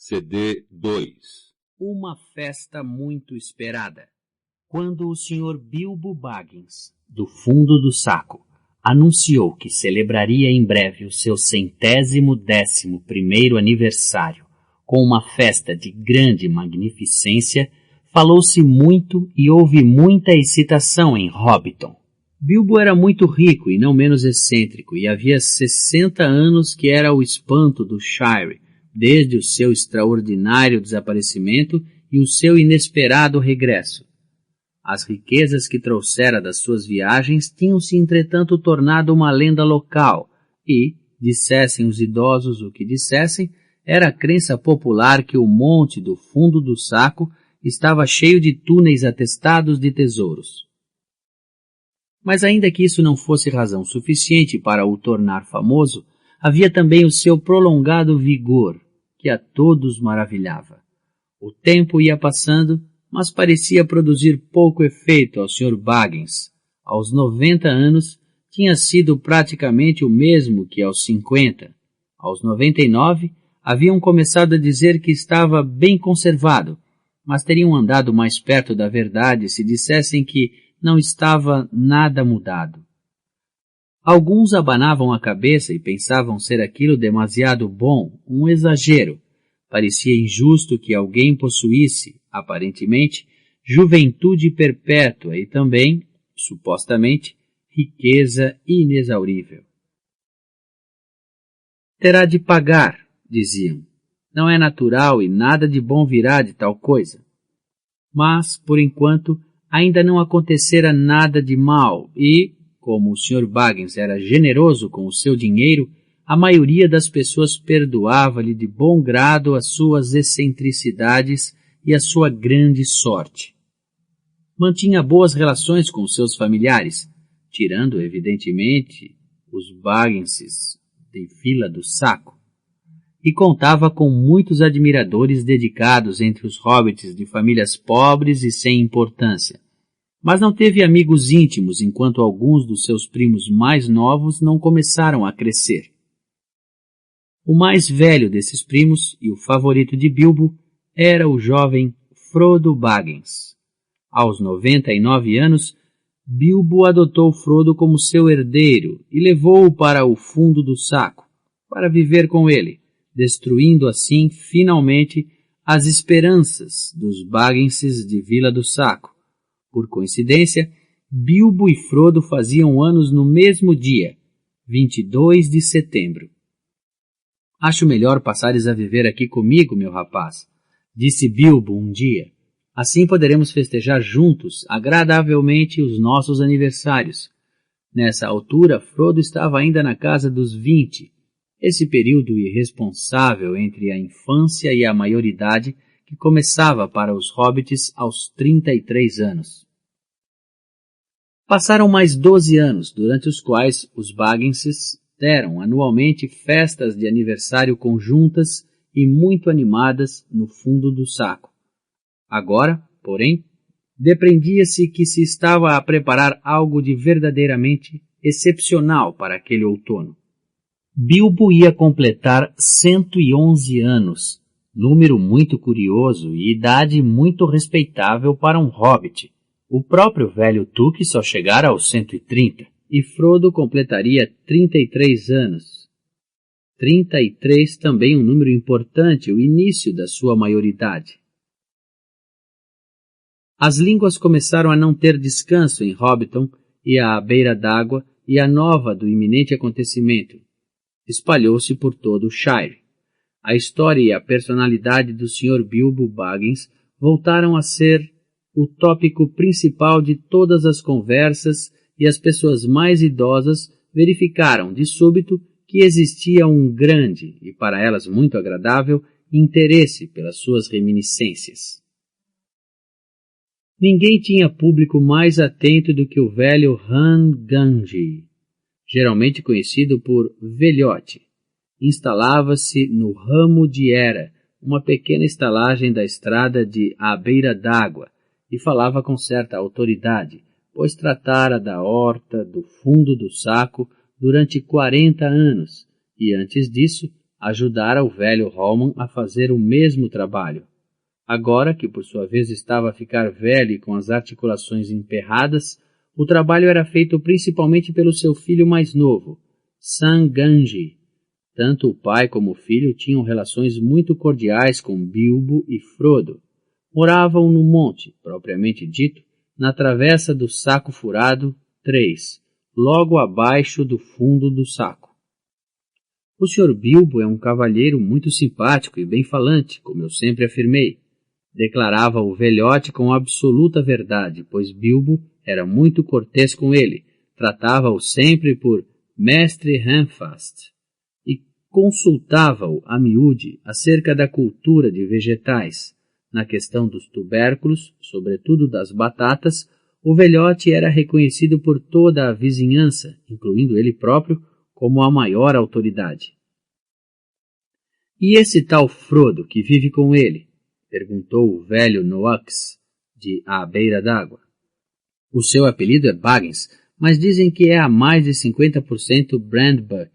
CD2. Uma festa muito esperada. Quando o Sr. Bilbo Baggins, do fundo do saco, anunciou que celebraria em breve o seu 111º aniversário com uma festa de grande magnificência, falou-se muito e houve muita excitação em Hobbiton. Bilbo era muito rico e não menos excêntrico, e havia 60 anos que era o espanto do Shire, desde o seu extraordinário desaparecimento e o seu inesperado regresso. As riquezas que trouxera das suas viagens tinham-se, entretanto, tornado uma lenda local e, dissessem os idosos o que dissessem, era a crença popular que o monte do fundo do saco estava cheio de túneis atestados de tesouros. Mas ainda que isso não fosse razão suficiente para o tornar famoso, havia também o seu prolongado vigor, que a todos maravilhava. O tempo ia passando, mas parecia produzir pouco efeito ao Sr. Baggins. Aos 90 anos, tinha sido praticamente o mesmo que aos 50. Aos 99, haviam começado a dizer que estava bem conservado, mas teriam andado mais perto da verdade se dissessem que não estava nada mudado. Alguns abanavam a cabeça e pensavam ser aquilo demasiado bom, um exagero. Parecia injusto que alguém possuísse, aparentemente, juventude perpétua e também, supostamente, riqueza inexaurível. Terá de pagar, diziam. Não é natural e nada de bom virá de tal coisa. Mas, por enquanto, ainda não acontecera nada de mal e, como o Sr. Baggins era generoso com o seu dinheiro, a maioria das pessoas perdoava-lhe de bom grado as suas excentricidades e a sua grande sorte. Mantinha boas relações com seus familiares, tirando, evidentemente, os Bagginses de Vila do Saco, e contava com muitos admiradores dedicados entre os hobbits de famílias pobres e sem importância. Mas não teve amigos íntimos enquanto alguns dos seus primos mais novos não começaram a crescer. O mais velho desses primos, e o favorito de Bilbo, era o jovem Frodo Baggins. Aos 99 anos, Bilbo adotou Frodo como seu herdeiro e levou-o para o fundo do saco, para viver com ele, destruindo assim, finalmente, as esperanças dos Bagginses de Vila do Saco. Por coincidência, Bilbo e Frodo faziam anos no mesmo dia, 22 de setembro. Acho melhor passares a viver aqui comigo, meu rapaz, disse Bilbo um dia. Assim poderemos festejar juntos, agradavelmente, os nossos aniversários. Nessa altura, Frodo estava ainda na casa dos 20, esse período irresponsável entre a infância e a maioridade que começava para os hobbits aos 33 anos. Passaram mais 12 anos, durante os quais os Bagginses deram anualmente festas de aniversário conjuntas e muito animadas no fundo do saco. Agora, porém, depreendia-se que se estava a preparar algo de verdadeiramente excepcional para aquele outono. Bilbo ia completar 111 anos, número muito curioso e idade muito respeitável para um hobbit. O próprio velho Tuque só chegara aos 130, e Frodo completaria 33 anos. 33 também um número importante, o início da sua maioridade. As línguas começaram a não ter descanso em Hobbiton e à beira d'água, e a nova do iminente acontecimento espalhou-se por todo o Shire. A história e a personalidade do Sr. Bilbo Baggins voltaram a ser o tópico principal de todas as conversas e as pessoas mais idosas verificaram de súbito que existia um grande, e para elas muito agradável, interesse pelas suas reminiscências. Ninguém tinha público mais atento do que o velho Han-Ganji, geralmente conhecido por Velhote. Instalava-se no ramo de Era, uma pequena estalagem da estrada de à beira d'água, e falava com certa autoridade, pois tratara da horta do fundo do saco durante 40 anos, e antes disso ajudara o velho Holman a fazer o mesmo trabalho. Agora que por sua vez estava a ficar velho e com as articulações emperradas, o trabalho era feito principalmente pelo seu filho mais novo, Sanganji. Tanto o pai como o filho tinham relações muito cordiais com Bilbo e Frodo. Moravam no monte, propriamente dito, na travessa do Saco Furado 3, logo abaixo do fundo do saco. O Sr. Bilbo é um cavalheiro muito simpático e bem falante, como eu sempre afirmei, declarava o velhote com absoluta verdade, pois Bilbo era muito cortês com ele, tratava-o sempre por Mestre Handfast e consultava-o a miúde acerca da cultura de vegetais. Na questão dos tubérculos, sobretudo das batatas, o velhote era reconhecido por toda a vizinhança, incluindo ele próprio, como a maior autoridade. E esse tal Frodo que vive com ele? Perguntou o velho Noax, de À Beira d'Água. O seu apelido é Baggins, mas dizem que é a mais de 50% Brandbuck.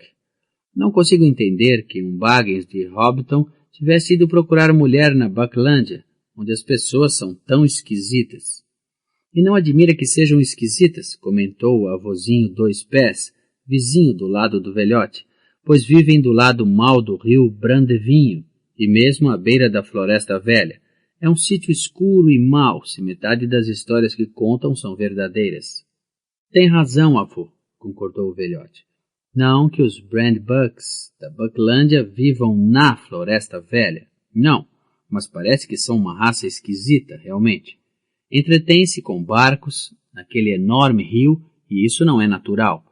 Não consigo entender que um Baggins de Hobbiton tivesse ido procurar mulher na Bucklândia, onde as pessoas são tão esquisitas. E não admira que sejam esquisitas, comentou o avôzinho Dois Pés, vizinho do lado do velhote, pois vivem do lado mau do rio Brandevinho, e mesmo à beira da Floresta Velha. É um sítio escuro e mau, se metade das histórias que contam são verdadeiras. Tem razão, avô, concordou o velhote. Não que os Brandbucks da Bucklândia vivam na Floresta Velha. Não, mas parece que são uma raça esquisita, realmente. Entretém-se com barcos naquele enorme rio, e isso não é natural.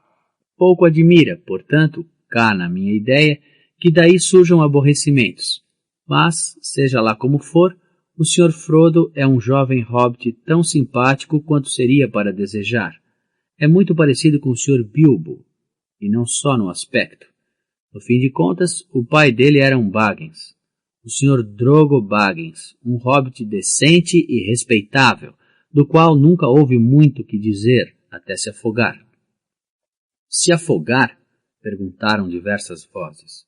Pouco admira, portanto, cá na minha ideia, que daí surjam aborrecimentos. Mas, seja lá como for, o Sr. Frodo é um jovem hobbit tão simpático quanto seria para desejar. É muito parecido com o Sr. Bilbo, e não só no aspecto. No fim de contas, o pai dele era um Baggins. O Sr. Drogo Baggins, um hobbit decente e respeitável, do qual nunca houve muito que dizer até se afogar. Se afogar? Perguntaram diversas vozes.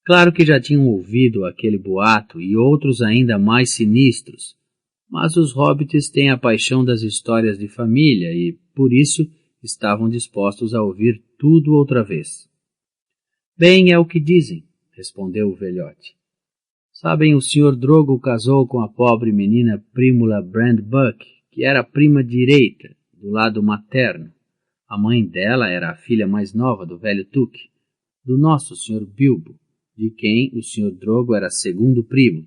Claro que já tinham ouvido aquele boato e outros ainda mais sinistros, mas os hobbits têm a paixão das histórias de família e, por isso, estavam dispostos a ouvir tudo outra vez. Bem, é o que dizem, respondeu o velhote. Sabem, o Sr. Drogo casou com a pobre menina Prímula Brandbuck, que era a prima direita, do lado materno. A mãe dela era a filha mais nova do velho Tuque, do nosso Sr. Bilbo, de quem o Sr. Drogo era segundo primo.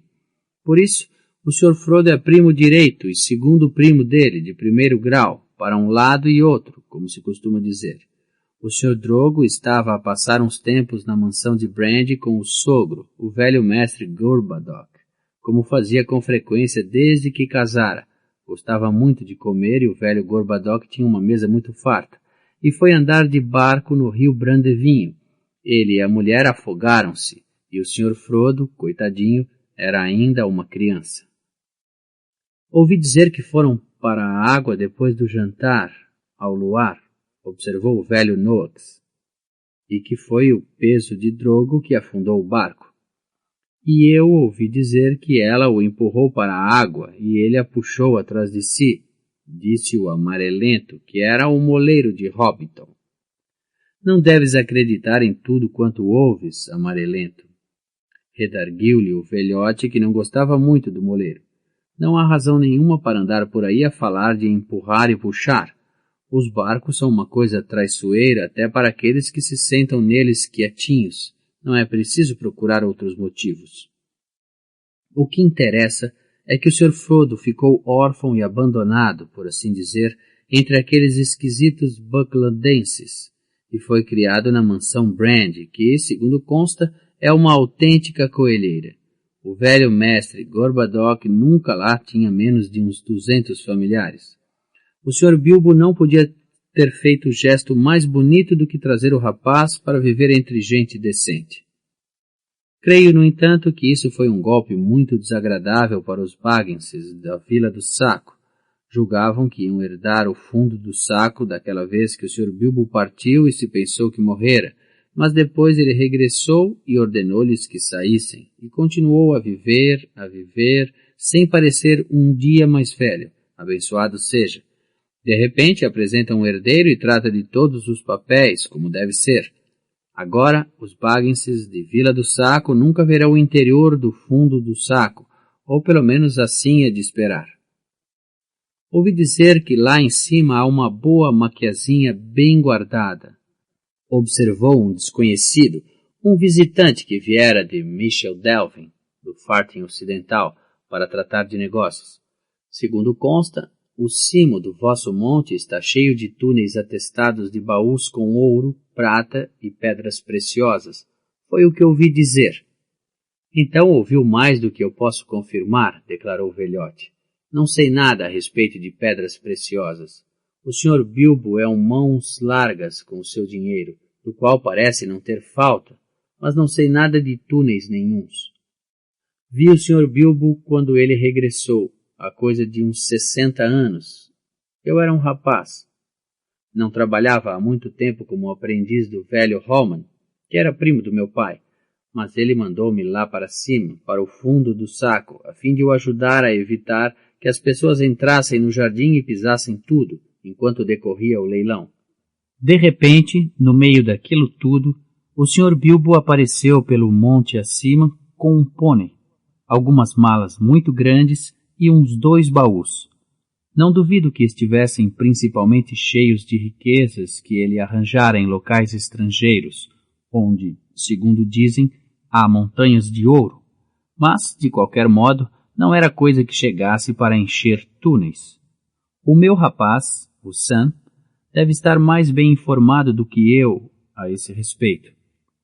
Por isso, o Sr. Frodo é primo direito e segundo primo dele, de primeiro grau, para um lado e outro, como se costuma dizer. O Sr. Drogo estava a passar uns tempos na mansão de Brand com o sogro, o velho mestre Gorbadoc, como fazia com frequência desde que casara. Gostava muito de comer e o velho Gorbadoc tinha uma mesa muito farta, e foi andar de barco no rio Brandevinho. Ele e a mulher afogaram-se, e o Sr. Frodo, coitadinho, era ainda uma criança. Ouvi dizer que foram para a água depois do jantar, ao luar, observou o velho Noax, e que foi o peso de Drogo que afundou o barco. E eu ouvi dizer que ela o empurrou para a água e ele a puxou atrás de si, disse o amarelento, que era o moleiro de Hobbiton. Não deves acreditar em tudo quanto ouves, amarelento. Redarguiu-lhe o velhote, que não gostava muito do moleiro. Não há razão nenhuma para andar por aí a falar de empurrar e puxar. Os barcos são uma coisa traiçoeira até para aqueles que se sentam neles quietinhos. Não é preciso procurar outros motivos. O que interessa é que o Sr. Frodo ficou órfão e abandonado, por assim dizer, entre aqueles esquisitos bucklandenses, e foi criado na mansão Brand, que, segundo consta, é uma autêntica coelheira. O velho mestre Gorbadoc nunca lá tinha menos de uns 200 familiares. O Sr. Bilbo não podia ter feito o gesto mais bonito do que trazer o rapaz para viver entre gente decente. Creio, no entanto, que isso foi um golpe muito desagradável para os Bagginses da Vila do Saco. Julgavam que iam herdar o fundo do saco daquela vez que o Sr. Bilbo partiu e se pensou que morrera, mas depois ele regressou e ordenou-lhes que saíssem, e continuou a viver, sem parecer um dia mais velho, abençoado seja. De repente apresenta um herdeiro e trata de todos os papéis, como deve ser. Agora, os Bagginses de Vila do Saco nunca verão o interior do fundo do saco, ou pelo menos assim é de esperar. Ouvi dizer que lá em cima há uma boa maquiazinha bem guardada. Observou um desconhecido, um visitante que viera de Michel Delvin, do Farting Ocidental, para tratar de negócios. Segundo consta, o cimo do vosso monte está cheio de túneis atestados de baús com ouro, prata e pedras preciosas. Foi o que ouvi dizer. Então ouviu mais do que eu posso confirmar, declarou o velhote. Não sei nada a respeito de pedras preciosas. O Sr. Bilbo é um mãos largas com o seu dinheiro, do qual parece não ter falta, mas não sei nada de túneis nenhuns. Vi o Sr. Bilbo quando ele regressou, há coisa de uns 60 anos. Eu era um rapaz. Não trabalhava há muito tempo como aprendiz do velho Holman, que era primo do meu pai, mas ele mandou-me lá para cima, para o fundo do saco, a fim de o ajudar a evitar que as pessoas entrassem no jardim e pisassem tudo, enquanto decorria o leilão. De repente, no meio daquilo tudo, o Sr. Bilbo apareceu pelo monte acima com um pônei, algumas malas muito grandes e uns 2 baús. Não duvido que estivessem principalmente cheios de riquezas que ele arranjara em locais estrangeiros, onde, segundo dizem, há montanhas de ouro, mas, de qualquer modo, não era coisa que chegasse para encher túneis. O meu rapaz, o Sam, deve estar mais bem informado do que eu a esse respeito.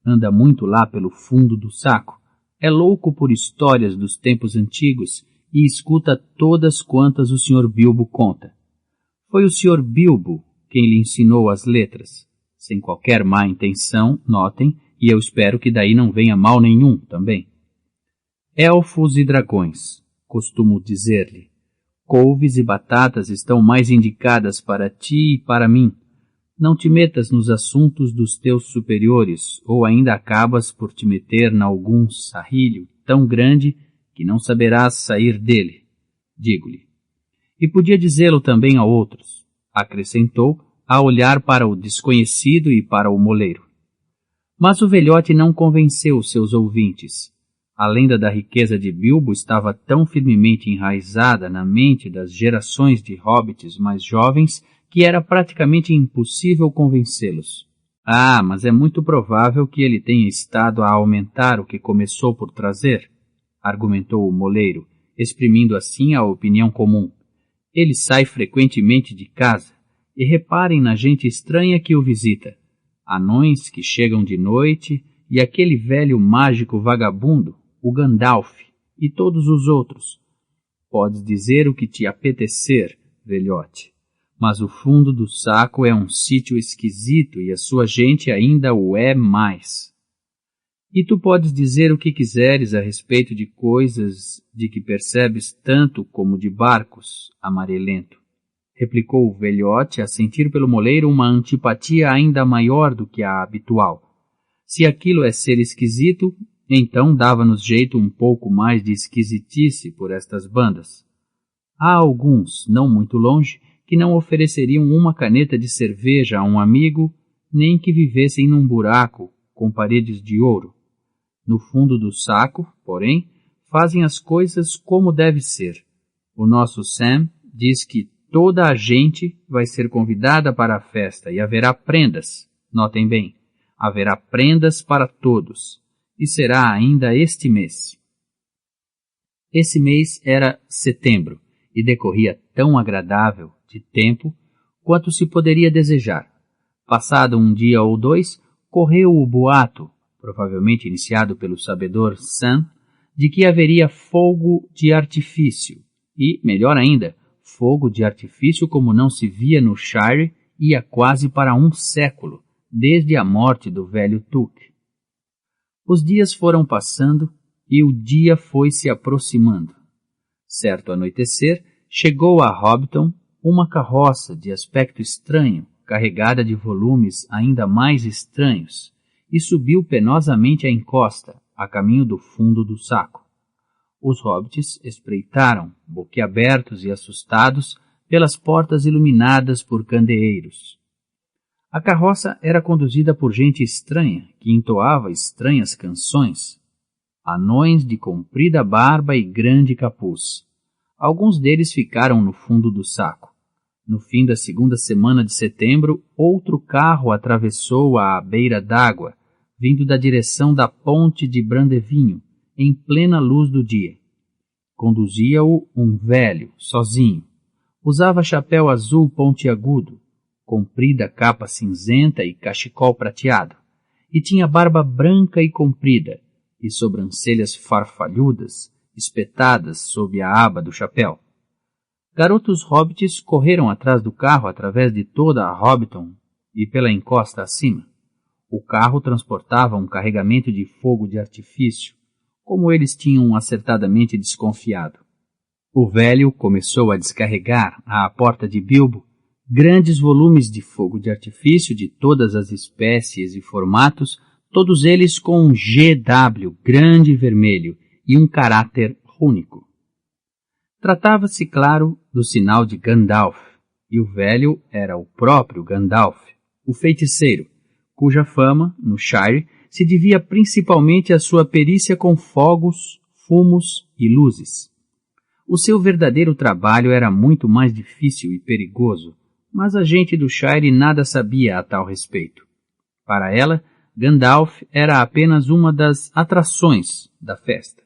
Anda muito lá pelo fundo do saco, é louco por histórias dos tempos antigos e escuta todas quantas o Sr. Bilbo conta. Foi o Sr. Bilbo quem lhe ensinou as letras, sem qualquer má intenção, notem, e eu espero que daí não venha mal nenhum também. Elfos e dragões, costumo dizer-lhe. Couves e batatas estão mais indicadas para ti e para mim. Não te metas nos assuntos dos teus superiores, ou ainda acabas por te meter nalgum sarrilho tão grande que não saberás sair dele, digo-lhe. E podia dizê-lo também a outros, acrescentou, a olhar para o desconhecido e para o moleiro. Mas o velhote não convenceu seus ouvintes. A lenda da riqueza de Bilbo estava tão firmemente enraizada na mente das gerações de hobbits mais jovens que era praticamente impossível convencê-los. Ah, mas é muito provável que ele tenha estado a aumentar o que começou por trazer, argumentou o moleiro, exprimindo assim a opinião comum. Ele sai frequentemente de casa, e reparem na gente estranha que o visita. Anões que chegam de noite e aquele velho mágico vagabundo, o Gandalf, e todos os outros. Podes dizer o que te apetecer, velhote, mas o fundo do saco é um sítio esquisito e a sua gente ainda o é mais. E tu podes dizer o que quiseres a respeito de coisas de que percebes tanto como de barcos, amarelento, replicou o velhote a sentir pelo moleiro uma antipatia ainda maior do que a habitual. Se aquilo é ser esquisito, então dava-nos jeito um pouco mais de esquisitice por estas bandas. Há alguns, não muito longe, que não ofereceriam uma caneta de cerveja a um amigo, nem que vivessem num buraco com paredes de ouro. No fundo do saco, porém, fazem as coisas como deve ser. O nosso Sam diz que toda a gente vai ser convidada para a festa e haverá prendas, notem bem, haverá prendas para todos. E será ainda este mês. Esse mês era setembro e decorria tão agradável de tempo quanto se poderia desejar. Passado um dia ou 2, correu o boato, provavelmente iniciado pelo sabedor Sam, de que haveria fogo de artifício e, melhor ainda, fogo de artifício como não se via no Shire ia quase para um século, desde a morte do velho Tuque. Os dias foram passando e o dia foi se aproximando. Certo anoitecer, chegou a Hobbiton uma carroça de aspecto estranho, carregada de volumes ainda mais estranhos, e subiu penosamente a encosta, a caminho do fundo do saco. Os hobbits espreitaram, boquiabertos e assustados, pelas portas iluminadas por candeeiros. A carroça era conduzida por gente estranha, que entoava estranhas canções. Anões de comprida barba e grande capuz. Alguns deles ficaram no fundo do saco. No fim da segunda semana de setembro, outro carro atravessou a beira d'água, vindo da direção da ponte de Brandevinho, em plena luz do dia. Conduzia-o um velho, sozinho. Usava chapéu azul pontiagudo, comprida capa cinzenta e cachecol prateado, e tinha barba branca e comprida, e sobrancelhas farfalhudas, espetadas sob a aba do chapéu. Garotos hobbits correram atrás do carro através de toda a Hobbiton e pela encosta acima. O carro transportava um carregamento de fogo de artifício, como eles tinham acertadamente desconfiado. O velho começou a descarregar, à porta de Bilbo, grandes volumes de fogo de artifício de todas as espécies e formatos, todos eles com um GW grande e vermelho e um caráter único. Tratava-se, claro, do sinal de Gandalf, e o velho era o próprio Gandalf, o feiticeiro, cuja fama, no Shire, se devia principalmente à sua perícia com fogos, fumos e luzes. O seu verdadeiro trabalho era muito mais difícil e perigoso, mas a gente do Shire nada sabia a tal respeito. Para ela, Gandalf era apenas uma das atrações da festa.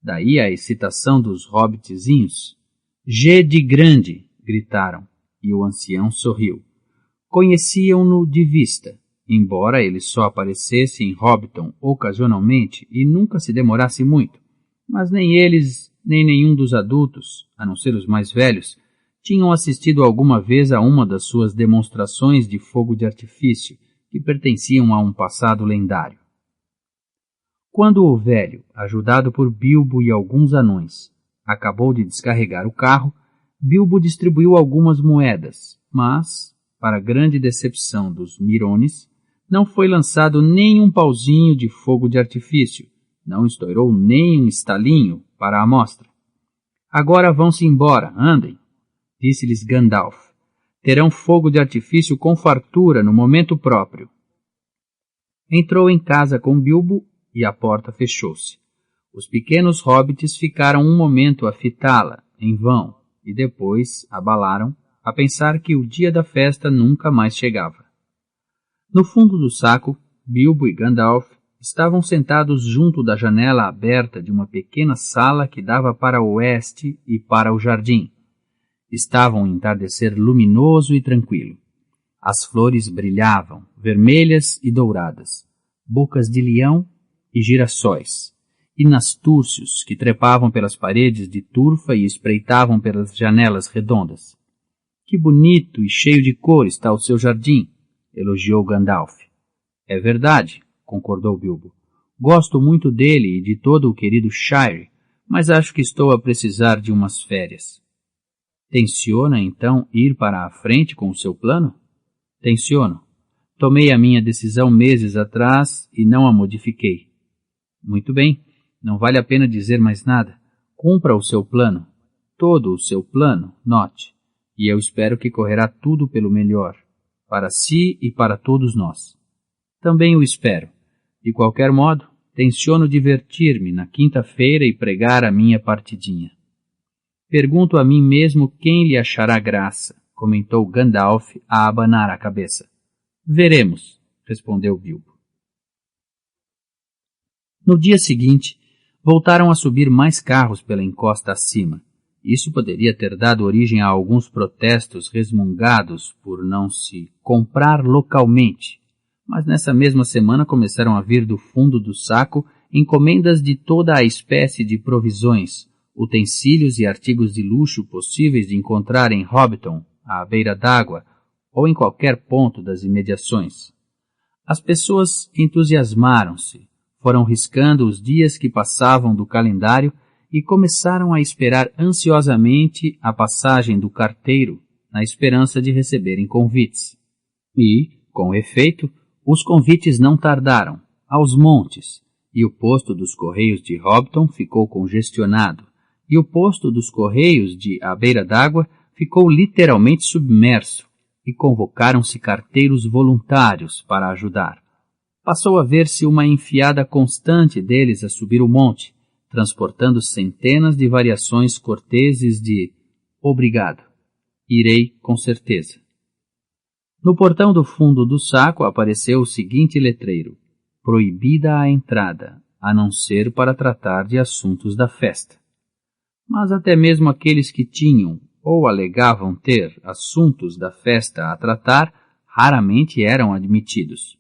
Daí a excitação dos hobbitzinhos. G de grande, gritaram, e o ancião sorriu. Conheciam-no de vista, embora ele só aparecesse em Hobbiton ocasionalmente e nunca se demorasse muito, mas nem eles, nem nenhum dos adultos, a não ser os mais velhos, tinham assistido alguma vez a uma das suas demonstrações de fogo de artifício, que pertenciam a um passado lendário. Quando o velho, ajudado por Bilbo e alguns anões, acabou de descarregar o carro, Bilbo distribuiu algumas moedas, mas, para grande decepção dos Mirones, não foi lançado nem um pauzinho de fogo de artifício, não estourou nem um estalinho para a amostra. Agora vão-se embora, andem, disse-lhes Gandalf. Terão fogo de artifício com fartura no momento próprio. Entrou em casa com Bilbo e a porta fechou-se. Os pequenos hobbits ficaram um momento a fitá-la, em vão, e depois abalaram, a pensar que o dia da festa nunca mais chegava. No fundo do saco, Bilbo e Gandalf estavam sentados junto da janela aberta de uma pequena sala que dava para o oeste e para o jardim. Estava um entardecer luminoso e tranquilo. As flores brilhavam, vermelhas e douradas, bocas de leão e girassóis, e nastúrcios que trepavam pelas paredes de turfa e espreitavam pelas janelas redondas. Que bonito e cheio de cor está o seu jardim, elogiou Gandalf. É verdade, concordou Bilbo. Gosto muito dele e de todo o querido Shire, mas acho que estou a precisar de umas férias. Tenciona, então, ir para a frente com o seu plano? Tenciono. Tomei a minha decisão meses atrás e não a modifiquei. Muito bem, não vale a pena dizer mais nada. Cumpra o seu plano. Todo o seu plano, note. E eu espero que correrá tudo pelo melhor, para si e para todos nós. Também o espero. De qualquer modo, tenciono divertir-me na quinta-feira e pregar a minha partidinha. Pergunto a mim mesmo quem lhe achará graça, comentou Gandalf a abanar a cabeça. Veremos, respondeu Bilbo. No dia seguinte, voltaram a subir mais carros pela encosta acima. Isso poderia ter dado origem a alguns protestos resmungados por não se comprar localmente, mas nessa mesma semana começaram a vir do fundo do saco encomendas de toda a espécie de provisões, utensílios e artigos de luxo possíveis de encontrar em Hobbiton, à beira d'água, ou em qualquer ponto das imediações. As pessoas entusiasmaram-se, foram riscando os dias que passavam do calendário e começaram a esperar ansiosamente a passagem do carteiro, na esperança de receberem convites. E, com efeito, Os convites não tardaram, aos montes, e o posto dos Correios de Hobbiton ficou congestionado, e o posto dos Correios de À Beira d'Água ficou literalmente submerso, e convocaram-se carteiros voluntários para ajudar. Passou a ver-se uma enfiada constante deles a subir o monte, transportando centenas de variações corteses de "obrigado, irei com certeza". No portão do fundo do saco apareceu o seguinte letreiro: proibida a entrada, a não ser para tratar de assuntos da festa. Mas até mesmo aqueles que tinham ou alegavam ter assuntos da festa a tratar, raramente eram admitidos.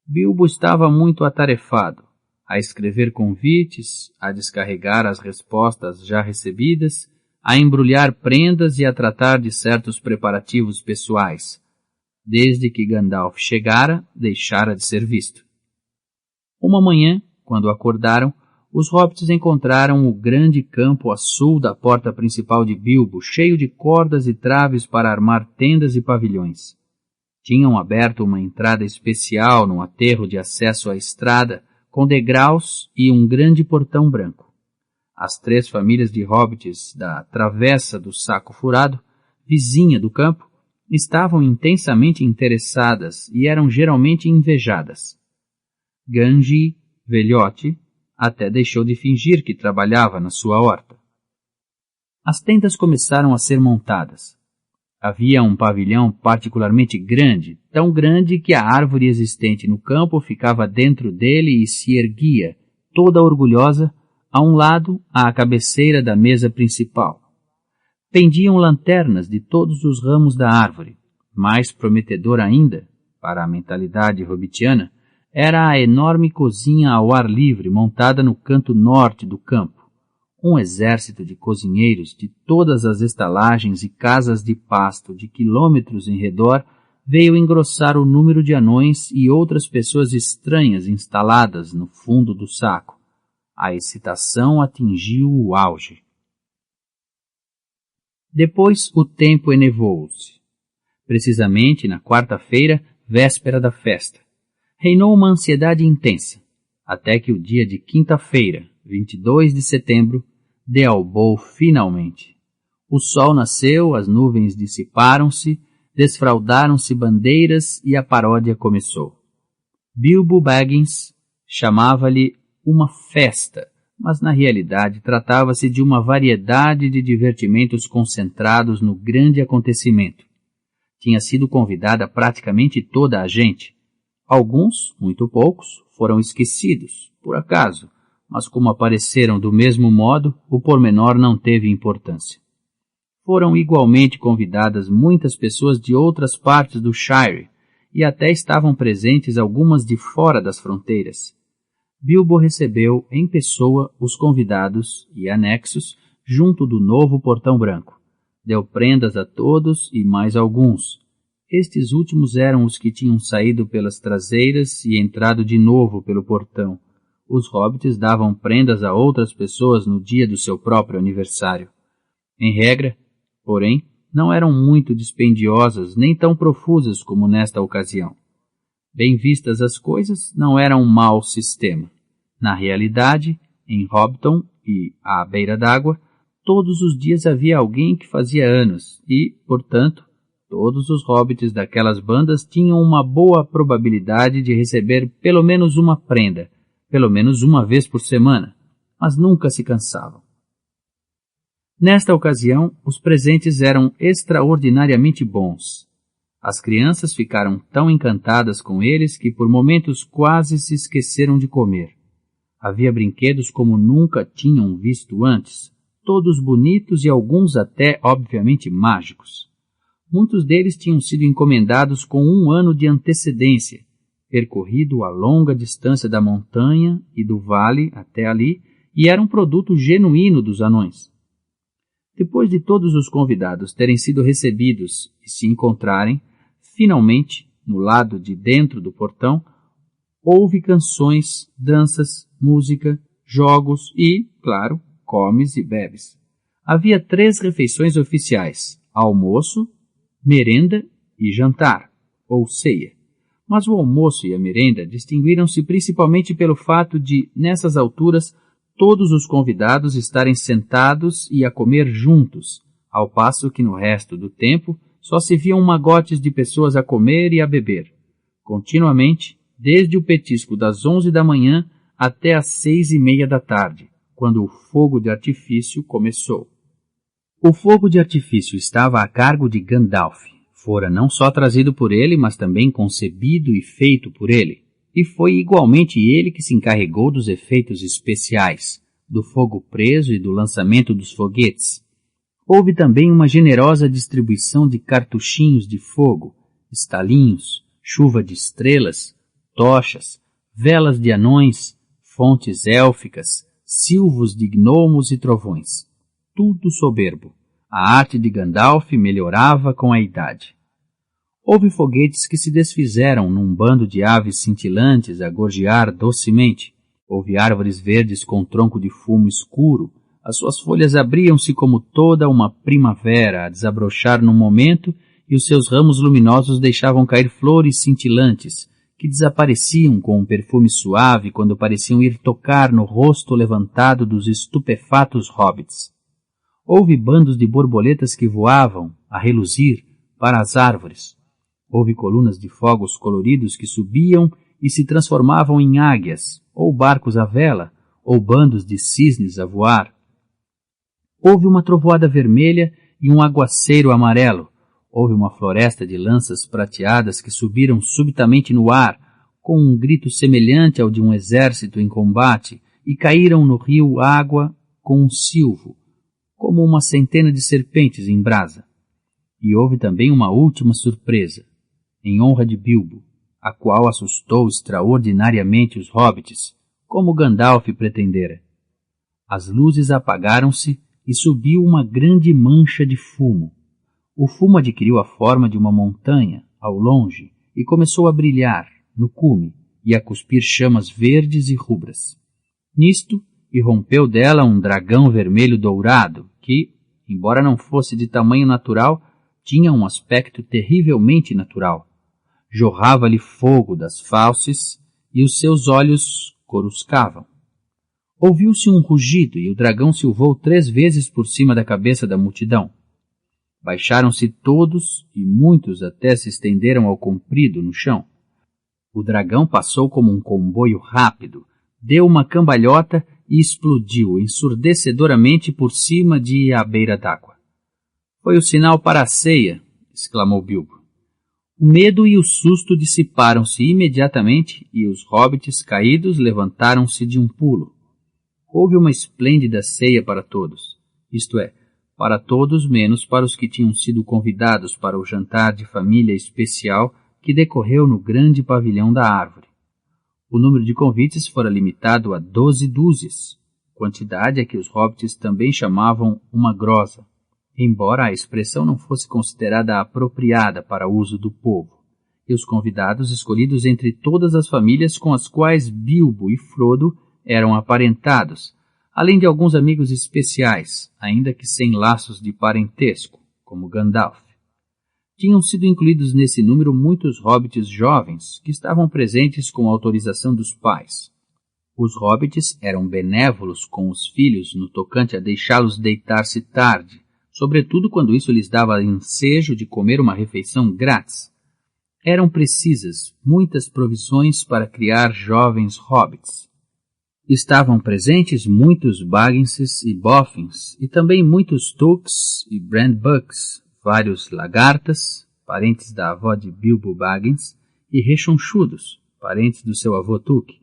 Bilbo estava muito atarefado, a escrever convites, a descarregar as respostas já recebidas, a embrulhar prendas e a tratar de certos preparativos pessoais. Desde que Gandalf chegara, deixara de ser visto. Uma manhã, quando acordaram, os hobbits encontraram o grande campo a sul da porta principal de Bilbo, cheio de cordas e traves para armar tendas e pavilhões. Tinham aberto uma entrada especial no aterro de acesso à estrada, com degraus e um grande portão branco. As 3 famílias de hobbits da Travessa do Saco Furado, vizinha do campo, estavam intensamente interessadas e eram geralmente invejadas. Gandhi, velhote, até deixou de fingir que trabalhava na sua horta. As tendas começaram a ser montadas. Havia um pavilhão particularmente grande, tão grande que a árvore existente no campo ficava dentro dele e se erguia, toda orgulhosa, a um lado, à cabeceira da mesa principal. Pendiam lanternas de todos os ramos da árvore. Mais prometedor ainda, para a mentalidade hobbitiana, era a enorme cozinha ao ar livre montada no canto norte do campo. Um exército de cozinheiros de todas as estalagens e casas de pasto de quilômetros em redor veio engrossar o número de anões e outras pessoas estranhas instaladas no fundo do saco. A excitação atingiu o auge. Depois o tempo enevoou-se. Precisamente na quarta-feira, véspera da festa. Reinou uma ansiedade intensa, até que o dia de quinta-feira, 22 de setembro, dealbou finalmente. O sol nasceu, as nuvens dissiparam-se, desfraldaram-se bandeiras e a paródia começou. Bilbo Baggins chamava-lhe uma festa, mas na realidade tratava-se de uma variedade de divertimentos concentrados no grande acontecimento. Tinha sido convidada praticamente toda a gente. Alguns, muito poucos, foram esquecidos, por acaso, mas como apareceram do mesmo modo, o pormenor não teve importância. Foram igualmente convidadas muitas pessoas de outras partes do Shire, e até estavam presentes algumas de fora das fronteiras. Bilbo recebeu em pessoa os convidados e anexos junto do novo Portão Branco. Deu prendas a todos e mais alguns. Estes últimos eram os que tinham saído pelas traseiras e entrado de novo pelo portão. Os hobbits davam prendas a outras pessoas no dia do seu próprio aniversário. Em regra, porém, não eram muito dispendiosas nem tão profusas como nesta ocasião. Bem vistas as coisas, não era um mau sistema. Na realidade, em Hobbiton e à beira d'água, todos os dias havia alguém que fazia anos e, portanto, todos os hobbits daquelas bandas tinham uma boa probabilidade de receber pelo menos uma prenda, pelo menos uma vez por semana, mas nunca se cansavam. Nesta ocasião, os presentes eram extraordinariamente bons. As crianças ficaram tão encantadas com eles que por momentos quase se esqueceram de comer. Havia brinquedos como nunca tinham visto antes, todos bonitos e alguns até obviamente mágicos. Muitos deles tinham sido encomendados com 1 ano de antecedência, percorrido a longa distância da montanha e do vale até ali, e era um produto genuíno dos anões. Depois de todos os convidados terem sido recebidos e se encontrarem, finalmente, no lado de dentro do portão, houve canções, danças, música, jogos e, claro, comes e bebes. Havia 3 refeições oficiais: almoço, merenda e jantar, ou ceia. Mas o almoço e a merenda distinguiram-se principalmente pelo fato de, nessas alturas, todos os convidados estarem sentados e a comer juntos, ao passo que no resto do tempo só se viam magotes de pessoas a comer e a beber, continuamente, desde o petisco das 11 da manhã até às 6:30 da tarde, quando o fogo de artifício começou. O fogo de artifício estava a cargo de Gandalf. Fora não só trazido por ele, mas também concebido e feito por ele. E foi igualmente ele que se encarregou dos efeitos especiais, do fogo preso e do lançamento dos foguetes. Houve também uma generosa distribuição de cartuchinhos de fogo, estalinhos, chuva de estrelas, tochas, velas de anões, fontes élficas, silvos de gnomos e trovões. Tudo soberbo. A arte de Gandalf melhorava com a idade. Houve foguetes que se desfizeram num bando de aves cintilantes a gorjear docemente. Houve árvores verdes com tronco de fumo escuro. As suas folhas abriam-se como toda uma primavera a desabrochar num momento e os seus ramos luminosos deixavam cair flores cintilantes, que desapareciam com um perfume suave quando pareciam ir tocar no rosto levantado dos estupefatos hobbits. Houve bandos de borboletas que voavam, a reluzir, para as árvores. Houve colunas de fogos coloridos que subiam e se transformavam em águias, ou barcos à vela, ou bandos de cisnes a voar. Houve uma trovoada vermelha e um aguaceiro amarelo. Houve uma floresta de lanças prateadas que subiram subitamente no ar, com um grito semelhante ao de um exército em combate, e caíram no rio água com um silvo, como uma centena de serpentes em brasa. E houve também uma última surpresa, em honra de Bilbo, a qual assustou extraordinariamente os hobbits, como Gandalf pretendera. As luzes apagaram-se e subiu uma grande mancha de fumo. O fumo adquiriu a forma de uma montanha, ao longe, e começou a brilhar, no cume, e a cuspir chamas verdes e rubras. Nisto, irrompeu dela um dragão vermelho dourado, que, embora não fosse de tamanho natural, tinha um aspecto terrivelmente natural. Jorrava-lhe fogo das fauces, e os seus olhos coruscavam. Ouviu-se um rugido, e o dragão silvou 3 vezes por cima da cabeça da multidão. Baixaram-se todos, e muitos até se estenderam ao comprido no chão. O dragão passou como um comboio rápido, deu uma cambalhota e explodiu ensurdecedoramente por cima de à beira d'água. Foi o sinal para a ceia, exclamou Bilbo. O medo e o susto dissiparam-se imediatamente e os hobbits caídos levantaram-se de um pulo. Houve uma esplêndida ceia para todos, isto é, para todos menos para os que tinham sido convidados para o jantar de família especial que decorreu no grande pavilhão da árvore. O número de convites fora limitado a 12 dúzias, quantidade a que os hobbits também chamavam uma grosa, embora a expressão não fosse considerada apropriada para uso do povo, e os convidados escolhidos entre todas as famílias com as quais Bilbo e Frodo eram aparentados, além de alguns amigos especiais, ainda que sem laços de parentesco, como Gandalf. Tinham sido incluídos nesse número muitos hobbits jovens que estavam presentes com autorização dos pais. Os hobbits eram benévolos com os filhos no tocante a deixá-los deitar-se tarde, sobretudo quando isso lhes dava ensejo de comer uma refeição grátis. Eram precisas muitas provisões para criar jovens hobbits. Estavam presentes muitos Bagginses e Boffins, e também muitos Tooks e Brandbucks, vários lagartas, parentes da avó de Bilbo Baggins, e rechonchudos, parentes do seu avô Took,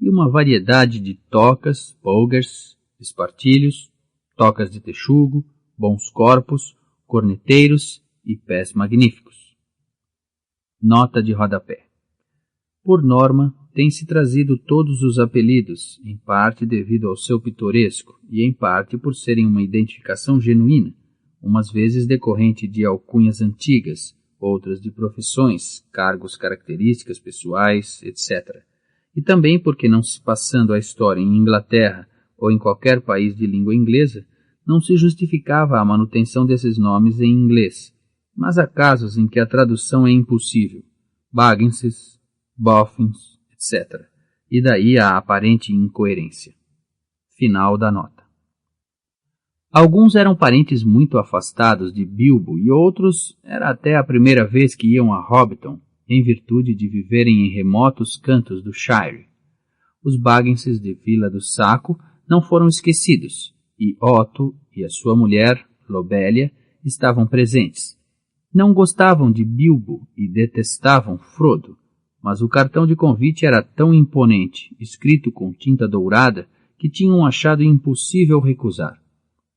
e uma variedade de tocas, polgars, espartilhos, tocas de texugo, bons corpos, corneteiros e pés magníficos. Nota de rodapé. Por norma, tem-se trazido todos os apelidos, em parte devido ao seu pitoresco e em parte por serem uma identificação genuína, umas vezes decorrente de alcunhas antigas, outras de profissões, cargos, características pessoais, etc. E também porque, não se passando a história em Inglaterra ou em qualquer país de língua inglesa, não se justificava a manutenção desses nomes em inglês, mas há casos em que a tradução é impossível. Bagginses, boffins, etc. E daí a aparente incoerência. Final da nota. Alguns eram parentes muito afastados de Bilbo e outros era até a primeira vez que iam a Hobbiton, em virtude de viverem em remotos cantos do Shire. Os Bagginses de Vila do Saco não foram esquecidos, e Otto e a sua mulher, Lobelia, estavam presentes. Não gostavam de Bilbo e detestavam Frodo, mas o cartão de convite era tão imponente, escrito com tinta dourada, que tinham achado impossível recusar.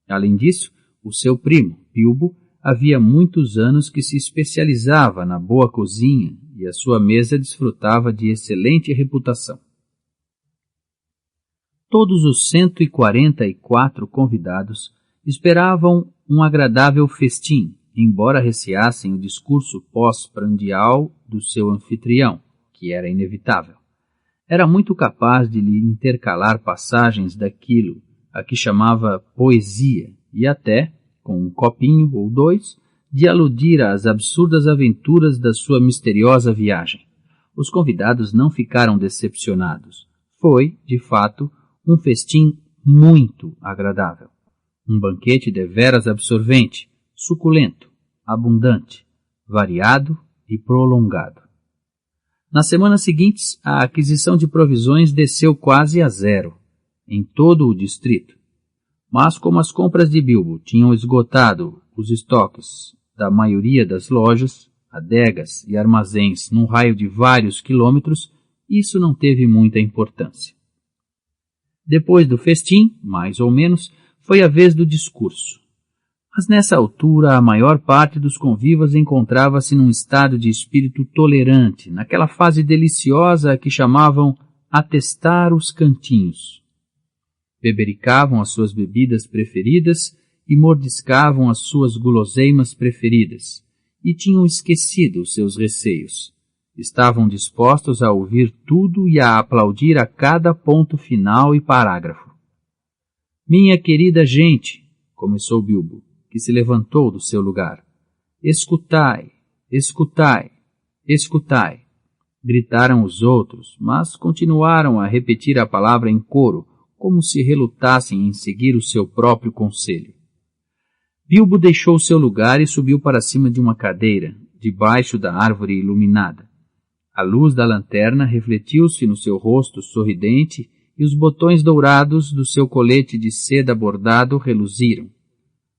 Além disso, o seu primo, Bilbo, havia muitos anos que se especializava na boa cozinha e a sua mesa desfrutava de excelente reputação. Todos os 144 convidados esperavam um agradável festim, embora receassem o discurso pós-prandial do seu anfitrião, que era inevitável. Era muito capaz de lhe intercalar passagens daquilo a que chamava poesia e até, com um copinho ou dois, de aludir às absurdas aventuras da sua misteriosa viagem. Os convidados não ficaram decepcionados. Foi, de fato, um festim muito agradável. Um banquete deveras absorvente, suculento, abundante, variado e prolongado. Nas semanas seguintes, a aquisição de provisões desceu quase a zero, em todo o distrito. Mas como as compras de Bilbo tinham esgotado os estoques da maioria das lojas, adegas e armazéns num raio de vários quilômetros, isso não teve muita importância. Depois do festim, mais ou menos, foi a vez do discurso. Mas nessa altura a maior parte dos convivas encontrava-se num estado de espírito tolerante, naquela fase deliciosa a que chamavam atestar os cantinhos. Bebericavam as suas bebidas preferidas e mordiscavam as suas guloseimas preferidas, e tinham esquecido os seus receios. Estavam dispostos a ouvir tudo e a aplaudir a cada ponto final e parágrafo. Minha querida gente, começou Bilbo, que se levantou do seu lugar. Escutai, escutai, escutai. Gritaram os outros, mas continuaram a repetir a palavra em coro, como se relutassem em seguir o seu próprio conselho. Bilbo deixou seu lugar e subiu para cima de uma cadeira, debaixo da árvore iluminada. A luz da lanterna refletiu-se no seu rosto sorridente e os botões dourados do seu colete de seda bordado reluziram.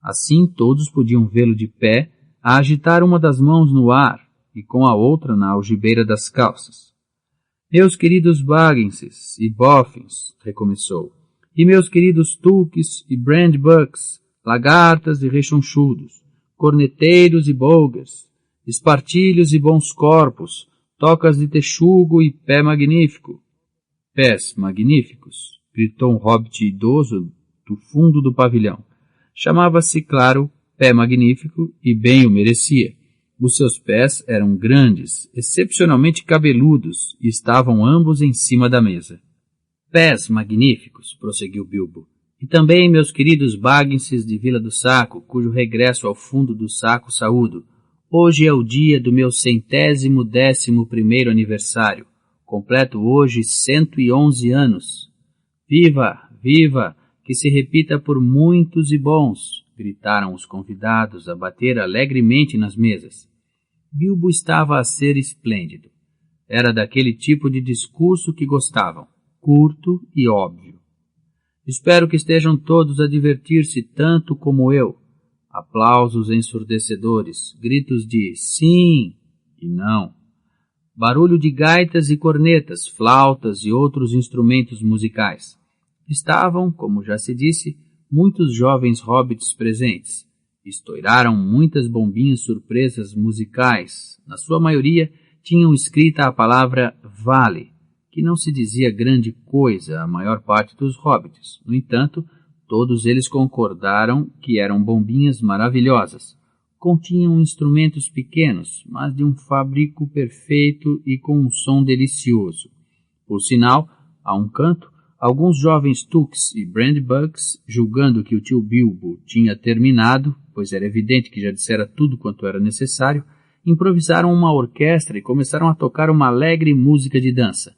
Assim todos podiam vê-lo de pé, a agitar uma das mãos no ar e com a outra na algibeira das calças. Meus queridos Bagginses e Boffins, recomeçou, e meus queridos Tulks e Brandbucks, lagartas e rechonchudos, corneteiros e bolgers, espartilhos e bons corpos, tocas de texugo e pé magnífico. Pés magníficos, gritou um hobbit idoso do fundo do pavilhão. Chamava-se, claro, Pé Magnífico e bem o merecia. Os seus pés eram grandes, excepcionalmente cabeludos, e estavam ambos em cima da mesa. Pés magníficos, prosseguiu Bilbo, e também meus queridos Bagginses de Vila do Saco, cujo regresso ao fundo do saco saúdo. Hoje é o dia do meu 111º aniversário. Completo hoje 111 anos. Viva, viva, que se repita por muitos e bons, gritaram os convidados a bater alegremente nas mesas. Bilbo estava a ser esplêndido. Era daquele tipo de discurso que gostavam, curto e óbvio. Espero que estejam todos a divertir-se tanto como eu. Aplausos ensurdecedores, gritos de sim e não. Barulho de gaitas e cornetas, flautas e outros instrumentos musicais. Estavam, como já se disse, muitos jovens hobbits presentes. Estouraram muitas bombinhas surpresas musicais. Na sua maioria, tinham escrita a palavra vale, que não se dizia grande coisa à maior parte dos hobbits. No entanto, todos eles concordaram que eram bombinhas maravilhosas. Continham instrumentos pequenos, mas de um fabrico perfeito e com um som delicioso. Por sinal, a um canto, alguns jovens Tulks e Brandbucks, julgando que o tio Bilbo tinha terminado, pois era evidente que já dissera tudo quanto era necessário, improvisaram uma orquestra e começaram a tocar uma alegre música de dança.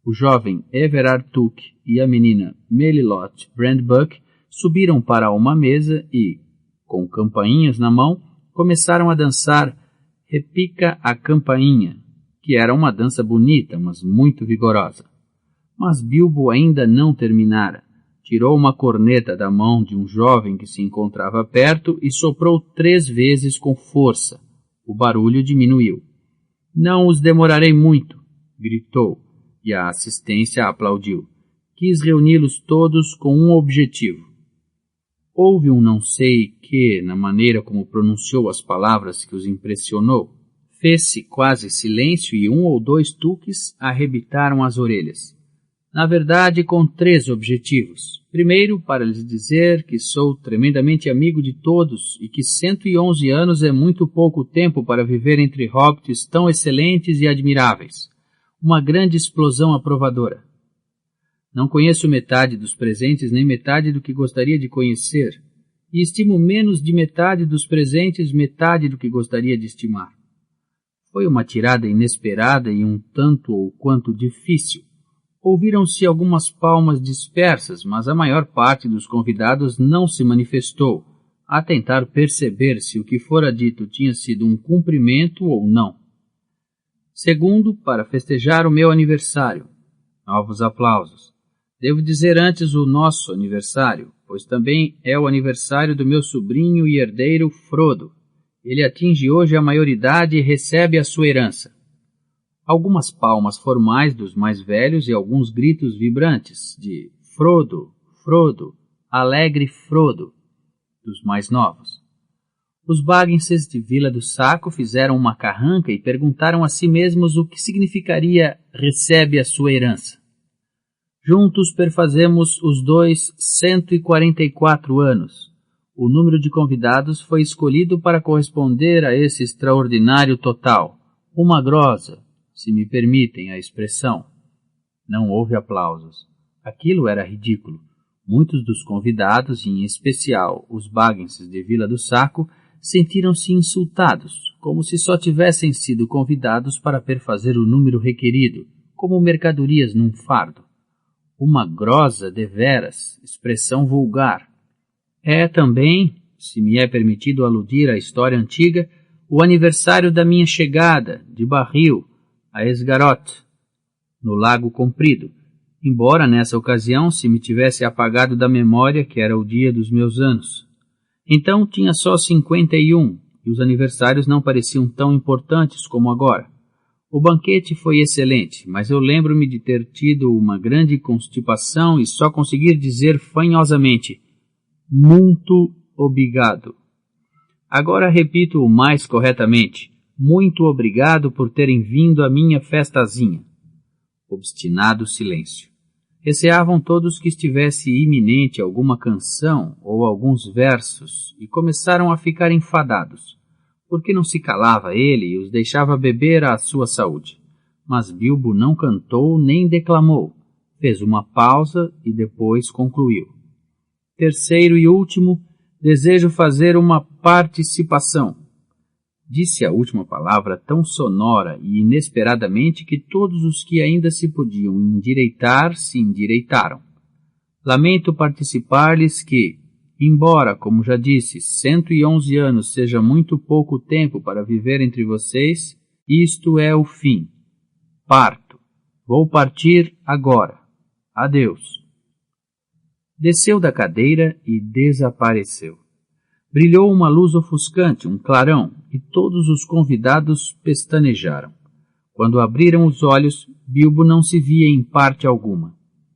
O jovem Everard Tuck e a menina Melilot Brandbuck subiram para uma mesa e, com campainhas na mão, começaram a dançar Repica a Campainha, que era uma dança bonita, mas muito vigorosa. Mas Bilbo ainda não terminara. Tirou uma corneta da mão de um jovem que se encontrava perto e soprou 3 vezes com força. O barulho diminuiu. Não os demorarei muito, gritou, e a assistência aplaudiu. Quis reuni-los todos com um objetivo. Houve um não sei que na maneira como pronunciou as palavras que os impressionou. Fez-se quase silêncio e 1 ou 2 tuques arrebitaram as orelhas. Na verdade, com 3 objetivos. Primeiro, para lhes dizer que sou tremendamente amigo de todos e que 111 anos é muito pouco tempo para viver entre hobbits tão excelentes e admiráveis. Uma grande explosão aprovadora. Não conheço metade dos presentes nem metade do que gostaria de conhecer, e estimo menos de metade dos presentes metade do que gostaria de estimar. Foi uma tirada inesperada e um tanto ou quanto difícil. Ouviram-se algumas palmas dispersas, mas a maior parte dos convidados não se manifestou, a tentar perceber se o que fora dito tinha sido um cumprimento ou não. Segundo, para festejar o meu aniversário. Novos aplausos. Devo dizer antes o nosso aniversário, pois também é o aniversário do meu sobrinho e herdeiro Frodo. Ele atinge hoje a maioridade e recebe a sua herança. Algumas palmas formais dos mais velhos e alguns gritos vibrantes de Frodo, Frodo, alegre Frodo, dos mais novos. Os Bagginses de Vila do Saco fizeram uma carranca e perguntaram a si mesmos o que significaria recebe a sua herança. Juntos perfazemos os dois 144 anos. O número de convidados foi escolhido para corresponder a esse extraordinário total. Uma grosa, se me permitem a expressão. Não houve aplausos. Aquilo era ridículo. Muitos dos convidados, e em especial os Bagginses de Vila do Saco, sentiram-se insultados, como se só tivessem sido convidados para perfazer o número requerido, como mercadorias num fardo. Uma grosa deveras, expressão vulgar. É também, se me é permitido aludir à história antiga, o aniversário da minha chegada, de barril, a Esgaroth, no Lago Comprido, embora nessa ocasião se me tivesse apagado da memória que era o dia dos meus anos. Então tinha só 51, e os aniversários não pareciam tão importantes como agora. O banquete foi excelente, mas eu lembro-me de ter tido uma grande constipação e só conseguir dizer fanhosamente, muito obrigado. Agora repito-o mais corretamente, muito obrigado por terem vindo à minha festazinha. Obstinado silêncio. Receavam todos que estivesse iminente alguma canção ou alguns versos e começaram a ficar enfadados, porque não se calava ele e os deixava beber à sua saúde. Mas Bilbo não cantou nem declamou, fez uma pausa e depois concluiu. Terceiro e último, desejo fazer uma participação. Disse a última palavra tão sonora e inesperadamente que todos os que ainda se podiam endireitar se endireitaram. Lamento participar-lhes que, embora, como já disse, 111 anos seja muito pouco tempo para viver entre vocês, isto é o fim. Parto. Vou partir agora. Adeus. Desceu da cadeira e desapareceu. Brilhou uma luz ofuscante, um clarão, e todos os convidados pestanejaram. Quando abriram os olhos, Bilbo não se via em parte alguma.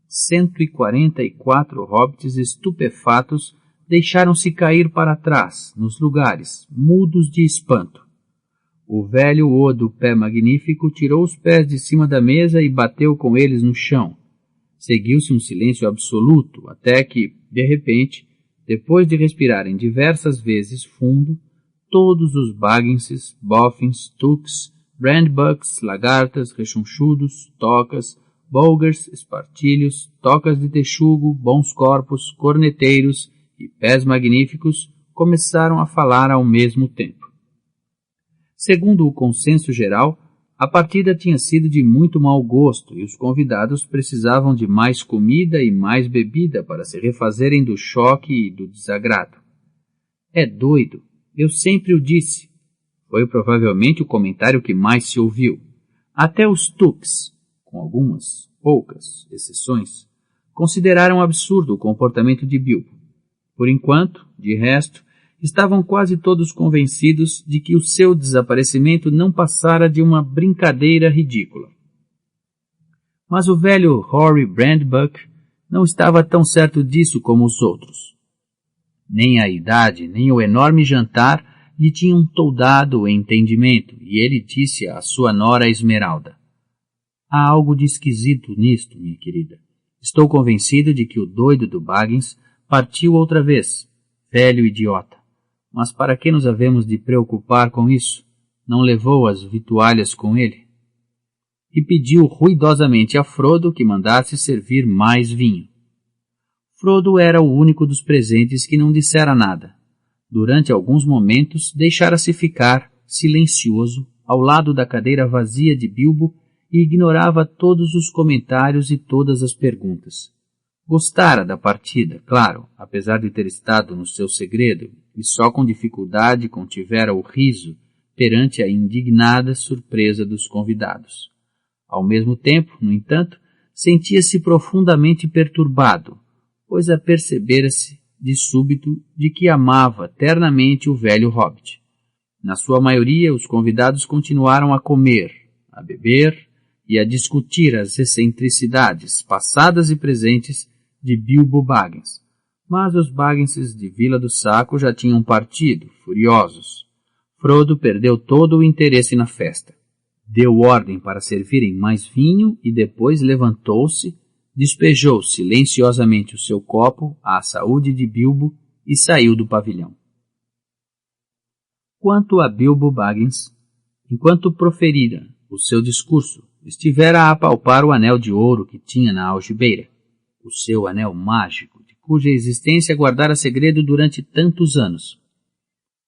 144 hobbits estupefatos deixaram-se cair para trás, nos lugares, mudos de espanto. O velho Odo Pé Magnífico tirou os pés de cima da mesa e bateu com eles no chão. Seguiu-se um silêncio absoluto, até que, de repente, depois de respirarem diversas vezes fundo, todos os Bagginses, Boffins, Tucks, Brandbucks, lagartas, rechonchudos, tocas, bolgers, espartilhos, tocas de texugo, bons corpos, corneteiros e pés magníficos começaram a falar ao mesmo tempo. Segundo o consenso geral, a partida tinha sido de muito mau gosto e os convidados precisavam de mais comida e mais bebida para se refazerem do choque e do desagrado. É doido, eu sempre o disse. Foi provavelmente o comentário que mais se ouviu. Até os Tooks, com algumas, poucas exceções, consideraram absurdo o comportamento de Bilbo. Por enquanto, de resto, estavam quase todos convencidos de que o seu desaparecimento não passara de uma brincadeira ridícula. Mas o velho Rory Brandbuck não estava tão certo disso como os outros. Nem a idade, nem o enorme jantar lhe tinham toldado o entendimento, e ele disse à sua nora Esmeralda: "Há algo de esquisito nisto, minha querida. Estou convencido de que o doido do Baggins partiu outra vez, velho idiota. Mas para que nos havemos de preocupar com isso? Não levou as vitualhas com ele?" E pediu ruidosamente a Frodo que mandasse servir mais vinho. Frodo era o único dos presentes que não dissera nada. Durante alguns momentos deixara-se ficar, silencioso, ao lado da cadeira vazia de Bilbo e ignorava todos os comentários e todas as perguntas. Gostara da partida, claro, apesar de ter estado no seu segredo, e só com dificuldade contivera o riso perante a indignada surpresa dos convidados. Ao mesmo tempo, no entanto, sentia-se profundamente perturbado, pois apercebera-se de súbito de que amava ternamente o velho hobbit. Na sua maioria, os convidados continuaram a comer, a beber e a discutir as excentricidades passadas e presentes de Bilbo Baggins. Mas os Bagginses de Vila do Saco já tinham partido, furiosos. Frodo perdeu todo o interesse na festa. Deu ordem para servirem mais vinho e depois levantou-se, despejou silenciosamente o seu copo à saúde de Bilbo e saiu do pavilhão. Quanto a Bilbo Baggins, enquanto proferira o seu discurso, estivera a apalpar o anel de ouro que tinha na algibeira, o seu anel mágico, de cuja existência guardara segredo durante tantos anos.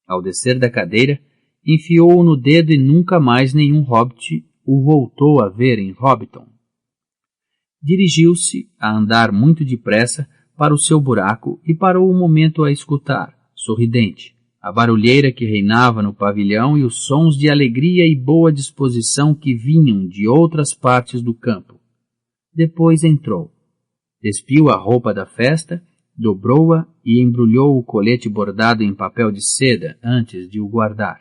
Ao descer da cadeira, enfiou-o no dedo e nunca mais nenhum hobbit o voltou a ver em Hobbiton. Dirigiu-se, a andar muito depressa, para o seu buraco e parou um momento a escutar, sorridente, a barulheira que reinava no pavilhão e os sons de alegria e boa disposição que vinham de outras partes do campo. Depois entrou. Despiu a roupa da festa, dobrou-a e embrulhou o colete bordado em papel de seda antes de o guardar.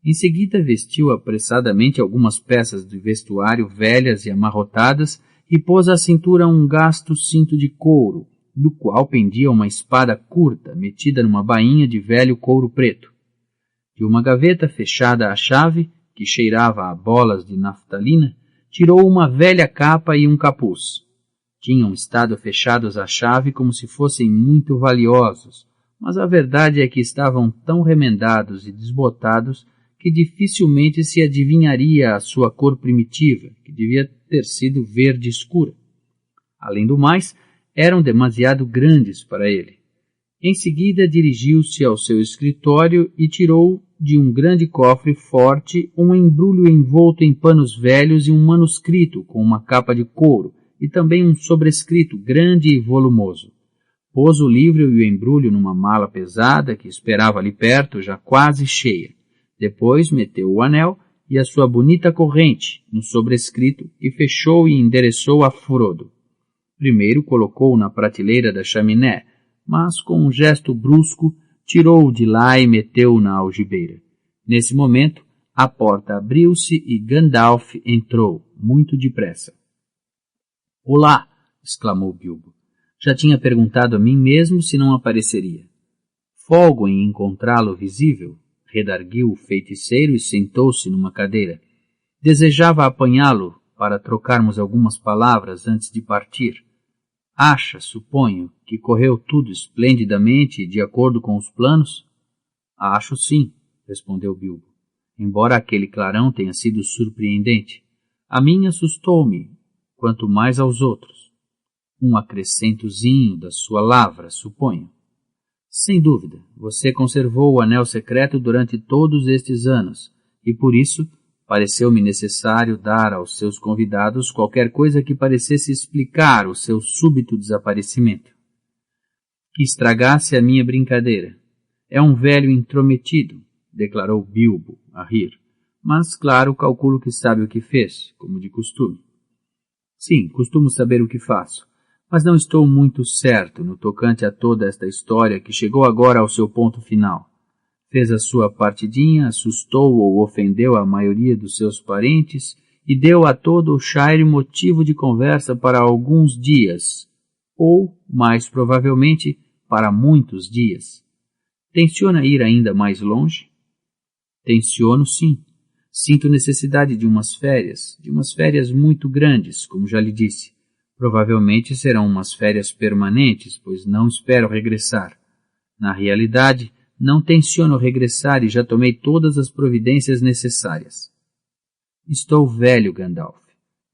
Em seguida vestiu apressadamente algumas peças de vestuário velhas e amarrotadas e pôs à cintura um gasto cinto de couro, do qual pendia uma espada curta metida numa bainha de velho couro preto. De uma gaveta fechada à chave, que cheirava a bolas de naftalina, tirou uma velha capa e um capuz. Tinham estado fechados à chave como se fossem muito valiosos, mas a verdade é que estavam tão remendados e desbotados que dificilmente se adivinharia a sua cor primitiva, que devia ter sido verde escura. Além do mais, eram demasiado grandes para ele. Em seguida dirigiu-se ao seu escritório e tirou de um grande cofre forte um embrulho envolto em panos velhos e um manuscrito com uma capa de couro e também um sobrescrito grande e volumoso. Pôs o livro e o embrulho numa mala pesada que esperava ali perto, já quase cheia. Depois meteu o anel e a sua bonita corrente no sobrescrito e fechou e endereçou a Frodo. Primeiro colocou-o na prateleira da chaminé, mas com um gesto brusco tirou-o de lá e meteu-o na algibeira. Nesse momento, a porta abriu-se e Gandalf entrou, muito depressa. "Olá!" exclamou Bilbo. Já tinha perguntado a mim mesmo se não apareceria. "Folgo em encontrá-lo visível", redarguiu o feiticeiro e sentou-se numa cadeira. "Desejava apanhá-lo para trocarmos algumas palavras antes de partir. Acha, suponho, que correu tudo esplendidamente e de acordo com os planos?" "Acho sim", respondeu Bilbo, embora aquele clarão tenha sido surpreendente. "A mim assustou-me, quanto mais aos outros. Um acrescentozinho da sua lavra, suponho." "Sem dúvida, você conservou o anel secreto durante todos estes anos, e por isso pareceu-me necessário dar aos seus convidados qualquer coisa que parecesse explicar o seu súbito desaparecimento. Que estragasse a minha brincadeira. É um velho intrometido, declarou Bilbo, a rir. Mas, claro, calculo que sabe o que fez, como de costume. Sim, costumo saber o que faço, mas não estou muito certo no tocante a toda esta história que chegou agora ao seu ponto final. Fez a sua partidinha, assustou ou ofendeu a maioria dos seus parentes e deu a todo o Shire motivo de conversa para alguns dias, ou, mais provavelmente, para muitos dias. Tenciona ir ainda mais longe? Tenciono, sim. Sinto necessidade de umas férias muito grandes, como já lhe disse. Provavelmente serão umas férias permanentes, pois não espero regressar. Na realidade, não tenciono regressar e já tomei todas as providências necessárias. Estou velho, Gandalf.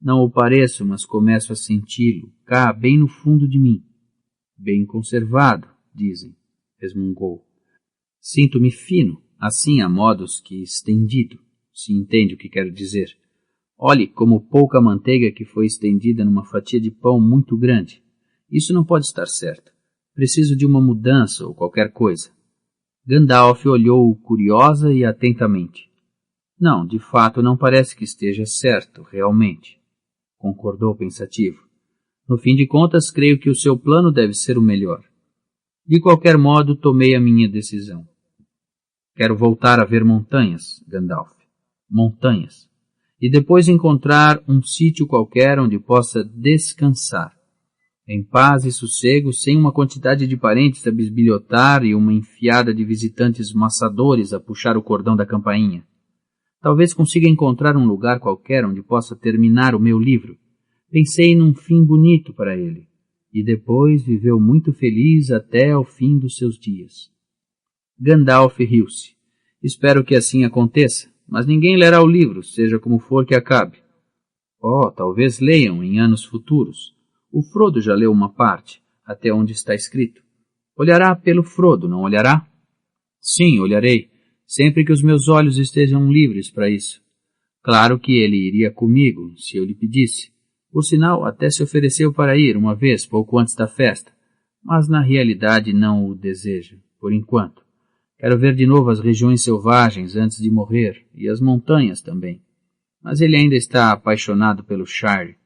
Não o pareço, mas começo a senti-lo, cá, bem no fundo de mim. Bem conservado, dizem, resmungou. Sinto-me fino, assim a modos que estendido, se entende o que quero dizer. Olhe como pouca manteiga que foi estendida numa fatia de pão muito grande. Isso não pode estar certo. Preciso de uma mudança ou qualquer coisa. Gandalf olhou-o curiosa e atentamente. Não, de fato não parece que esteja certo, realmente, concordou pensativo. No fim de contas, creio que o seu plano deve ser o melhor. De qualquer modo, tomei a minha decisão. Quero voltar a ver montanhas, Gandalf. Montanhas. E depois encontrar um sítio qualquer onde possa descansar. Em paz e sossego, sem uma quantidade de parentes a bisbilhotar e uma enfiada de visitantes maçadores a puxar o cordão da campainha. Talvez consiga encontrar um lugar qualquer onde possa terminar o meu livro. Pensei num fim bonito para ele. E depois viveu muito feliz até ao fim dos seus dias. Gandalf riu-se. Espero que assim aconteça, mas ninguém lerá o livro, seja como for que acabe. Oh, talvez leiam em anos futuros. O Frodo já leu uma parte, até onde está escrito. Olhará pelo Frodo, não olhará? Sim, olharei, sempre que os meus olhos estejam livres para isso. Claro que ele iria comigo, se eu lhe pedisse. Por sinal, até se ofereceu para ir uma vez, pouco antes da festa. Mas na realidade não o deseja, por enquanto. Quero ver de novo as regiões selvagens antes de morrer, e as montanhas também. Mas ele ainda está apaixonado pelo Shire,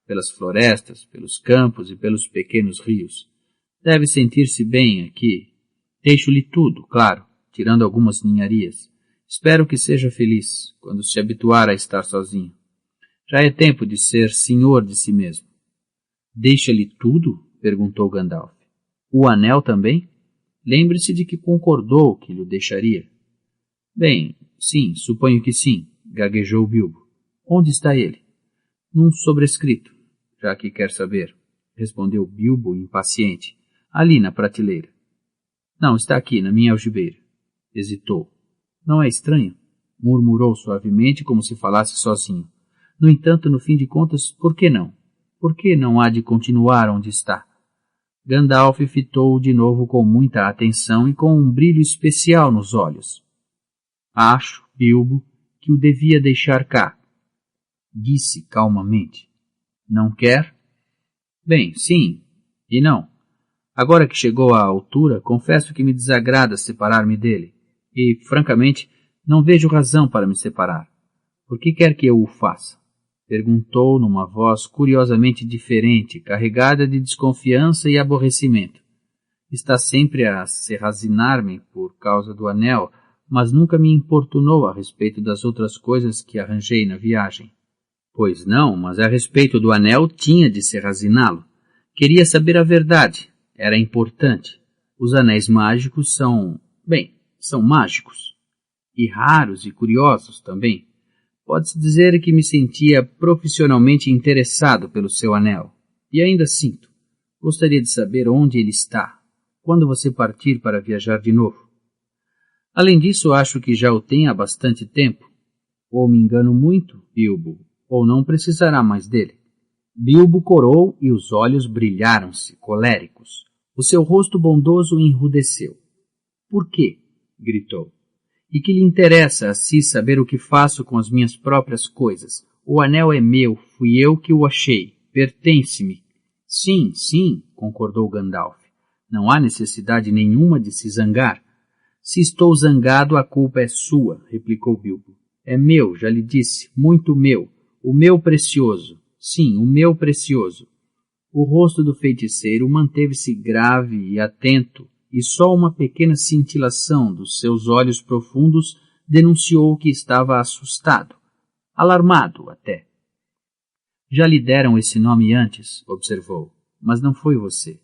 pelas florestas, pelos campos e pelos pequenos rios. Deve sentir-se bem aqui. Deixo-lhe tudo, claro, tirando algumas ninharias. Espero que seja feliz, quando se habituar a estar sozinho. Já é tempo de ser senhor de si mesmo. Deixa-lhe tudo? Perguntou Gandalf. O anel também? Lembre-se de que concordou que lhe o deixaria. Bem, sim, suponho que sim, gaguejou Bilbo. Onde está ele? Num sobrescrito, já que quer saber, respondeu Bilbo impaciente. Ali na prateleira. Não, está aqui, na minha algibeira. Hesitou. Não é estranho? Murmurou suavemente como se falasse sozinho. No entanto, no fim de contas, por que não? Por que não há de continuar onde está? Gandalf fitou-o de novo com muita atenção e com um brilho especial nos olhos. Acho, Bilbo, que o devia deixar cá. Disse calmamente. Não quer? Bem, sim e não. Agora que chegou à altura, confesso que me desagrada separar-me dele. E, francamente, não vejo razão para me separar. Por que quer que eu o faça? Perguntou numa voz curiosamente diferente, carregada de desconfiança e aborrecimento. Está sempre a serrazinar-me por causa do anel, mas nunca me importunou a respeito das outras coisas que arranjei na viagem. Pois não, mas a respeito do anel tinha de serraziná-lo. Queria saber a verdade. Era importante. Os anéis mágicos são mágicos. E raros e curiosos também. Pode-se dizer que me sentia profissionalmente interessado pelo seu anel. E ainda sinto. Gostaria de saber onde ele está, quando você partir para viajar de novo. Além disso, acho que já o tem há bastante tempo. Ou me engano muito, Bilbo, ou não precisará mais dele. Bilbo corou e os olhos brilharam-se, coléricos. O seu rosto bondoso enrudeceu. Por quê? Gritou. E que lhe interessa a si saber o que faço com as minhas próprias coisas? O anel é meu, fui eu que o achei, pertence-me. Sim, sim, concordou Gandalf. Não há necessidade nenhuma de se zangar. Se estou zangado, a culpa é sua, replicou Bilbo. É meu, já lhe disse, muito meu, o meu precioso. Sim, o meu precioso. O rosto do feiticeiro manteve-se grave e atento, e só uma pequena cintilação dos seus olhos profundos denunciou que estava assustado, alarmado até. Já lhe deram esse nome antes, observou, mas não foi você.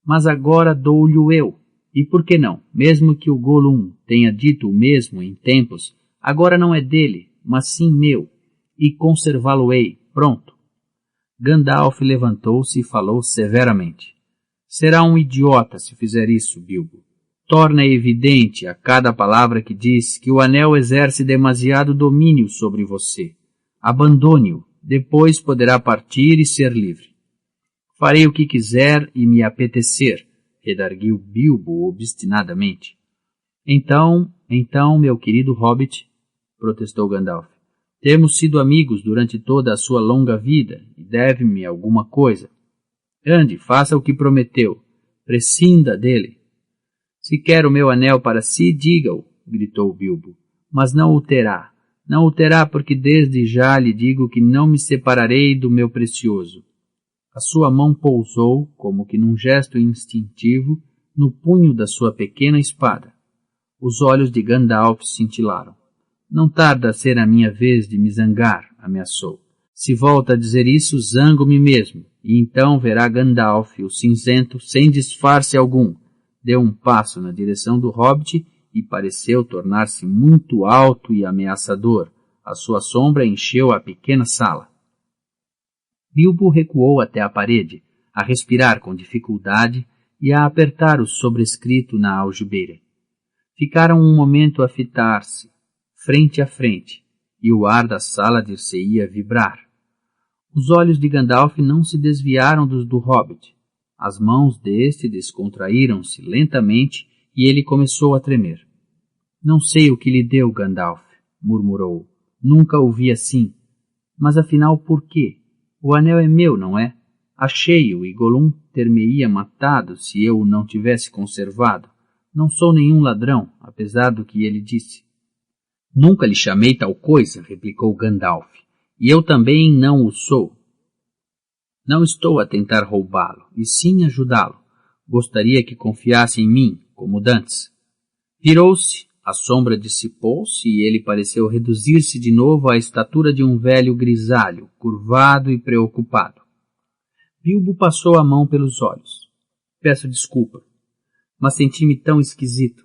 Mas agora dou-lhe eu. E por que não? Mesmo que o Gollum tenha dito o mesmo em tempos, agora não é dele, mas sim meu, e conservá-lo-ei, pronto. Gandalf levantou-se e falou severamente. Será um idiota se fizer isso, Bilbo. Torna evidente a cada palavra que diz que o anel exerce demasiado domínio sobre você. Abandone-o, depois poderá partir e ser livre. Farei o que quiser e me apetecer, redarguiu Bilbo obstinadamente. Então, meu querido Hobbit, protestou Gandalf, temos sido amigos durante toda a sua longa vida e deve-me alguma coisa. Ande, faça o que prometeu. Prescinda dele. Se quer o meu anel para si, diga-o, gritou Bilbo. Mas não o terá. Não o terá porque desde já lhe digo que não me separarei do meu precioso. A sua mão pousou, como que num gesto instintivo, no punho da sua pequena espada. Os olhos de Gandalf cintilaram. Não tarda a ser a minha vez de me zangar, ameaçou. Se volta a dizer isso, zango-me mesmo, e então verá Gandalf, o cinzento, sem disfarce algum. Deu um passo na direção do Hobbit e pareceu tornar-se muito alto e ameaçador. A sua sombra encheu a pequena sala. Bilbo recuou até a parede, a respirar com dificuldade e a apertar o sobrescrito na algibeira. Ficaram um momento a fitar-se, frente a frente, e o ar da sala dir-se-ia vibrar. Os olhos de Gandalf não se desviaram dos do Hobbit. As mãos deste descontraíram-se lentamente e ele começou a tremer. Não sei o que lhe deu, Gandalf, murmurou. Nunca o vi assim. Mas afinal por quê? O anel é meu, não é? Achei-o e Gollum ter-me-ia matado se eu o não tivesse conservado. Não sou nenhum ladrão, apesar do que ele disse. Nunca lhe chamei tal coisa, replicou Gandalf, e eu também não o sou. Não estou a tentar roubá-lo, e sim ajudá-lo. Gostaria que confiasse em mim, como dantes. Virou-se, a sombra dissipou-se e ele pareceu reduzir-se de novo à estatura de um velho grisalho, curvado e preocupado. Bilbo passou a mão pelos olhos. Peço desculpa, mas senti-me tão esquisito.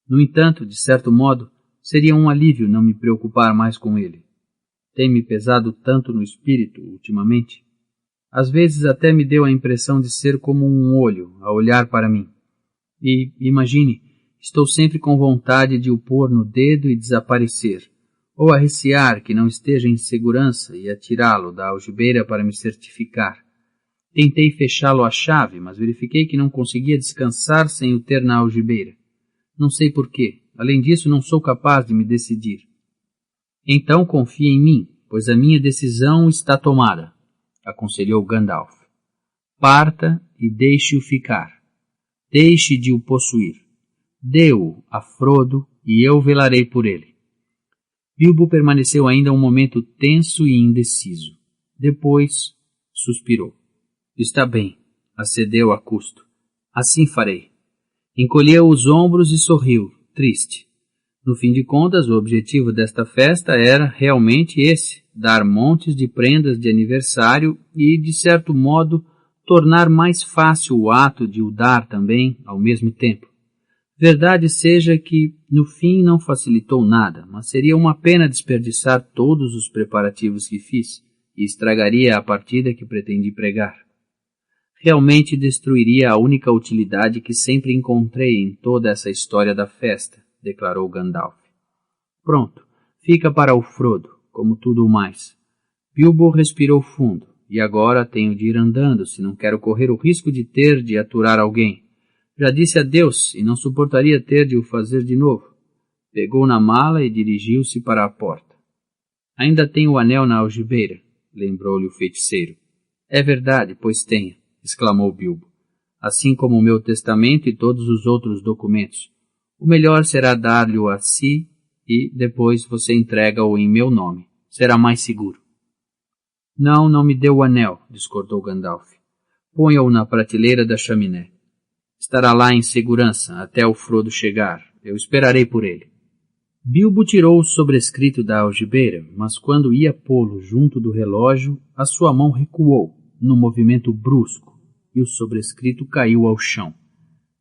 No entanto, de certo modo, seria um alívio não me preocupar mais com ele. Tem-me pesado tanto no espírito, ultimamente. Às vezes até me deu a impressão de ser como um olho a olhar para mim. E, imagine, estou sempre com vontade de o pôr no dedo e desaparecer, ou a recear que não esteja em segurança e atirá-lo da algibeira para me certificar. Tentei fechá-lo à chave, mas verifiquei que não conseguia descansar sem o ter na algibeira. Não sei porquê. Além disso, não sou capaz de me decidir. Então confie em mim, pois a minha decisão está tomada, aconselhou Gandalf. Parta e deixe-o ficar. Deixe de o possuir. Dê-o a Frodo e eu velarei por ele. Bilbo permaneceu ainda um momento tenso e indeciso. Depois suspirou. Está bem, acedeu a custo. Assim farei. Encolheu os ombros e sorriu, triste. No fim de contas, o objetivo desta festa era realmente esse, dar montes de prendas de aniversário e, de certo modo, tornar mais fácil o ato de o dar também ao mesmo tempo. Verdade seja que, no fim, não facilitou nada, mas seria uma pena desperdiçar todos os preparativos que fiz e estragaria a partida que pretendi pregar. Realmente destruiria a única utilidade que sempre encontrei em toda essa história da festa, declarou Gandalf. Pronto, fica para o Frodo, como tudo o mais. Bilbo respirou fundo, e agora tenho de ir andando se não quero correr o risco de ter de aturar alguém. Já disse adeus e não suportaria ter de o fazer de novo. Pegou na mala e dirigiu-se para a porta. Ainda tem o anel na algibeira, lembrou-lhe o feiticeiro. É verdade, pois tenho, exclamou Bilbo. Assim como o meu testamento e todos os outros documentos. O melhor será dar-lhe-o a si e, depois, você entrega-o em meu nome. Será mais seguro. Não, não me dê o anel, discordou Gandalf. Ponha-o na prateleira da chaminé. Estará lá em segurança até o Frodo chegar. Eu esperarei por ele. Bilbo tirou o sobrescrito da algibeira, mas quando ia pô-lo junto do relógio, a sua mão recuou, num movimento brusco, e o sobrescrito caiu ao chão.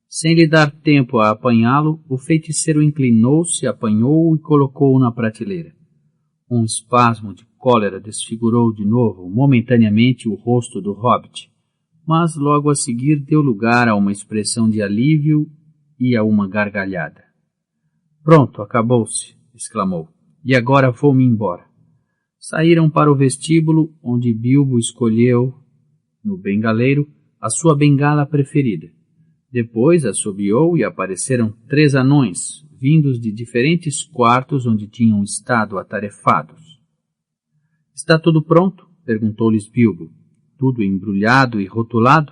Sem lhe dar tempo a apanhá-lo, o feiticeiro inclinou-se, apanhou-o e colocou-o na prateleira. Um espasmo de cólera desfigurou de novo, momentaneamente, o rosto do hobbit, mas logo a seguir deu lugar a uma expressão de alívio e a uma gargalhada. Pronto, acabou-se, exclamou, e agora vou-me embora. Saíram para o vestíbulo, onde Bilbo escolheu, no bengaleiro, a sua bengala preferida. Depois assobiou e apareceram 3 anões, vindos de diferentes quartos onde tinham estado atarefados. Está tudo pronto? Perguntou-lhes Bilbo. Tudo embrulhado e rotulado?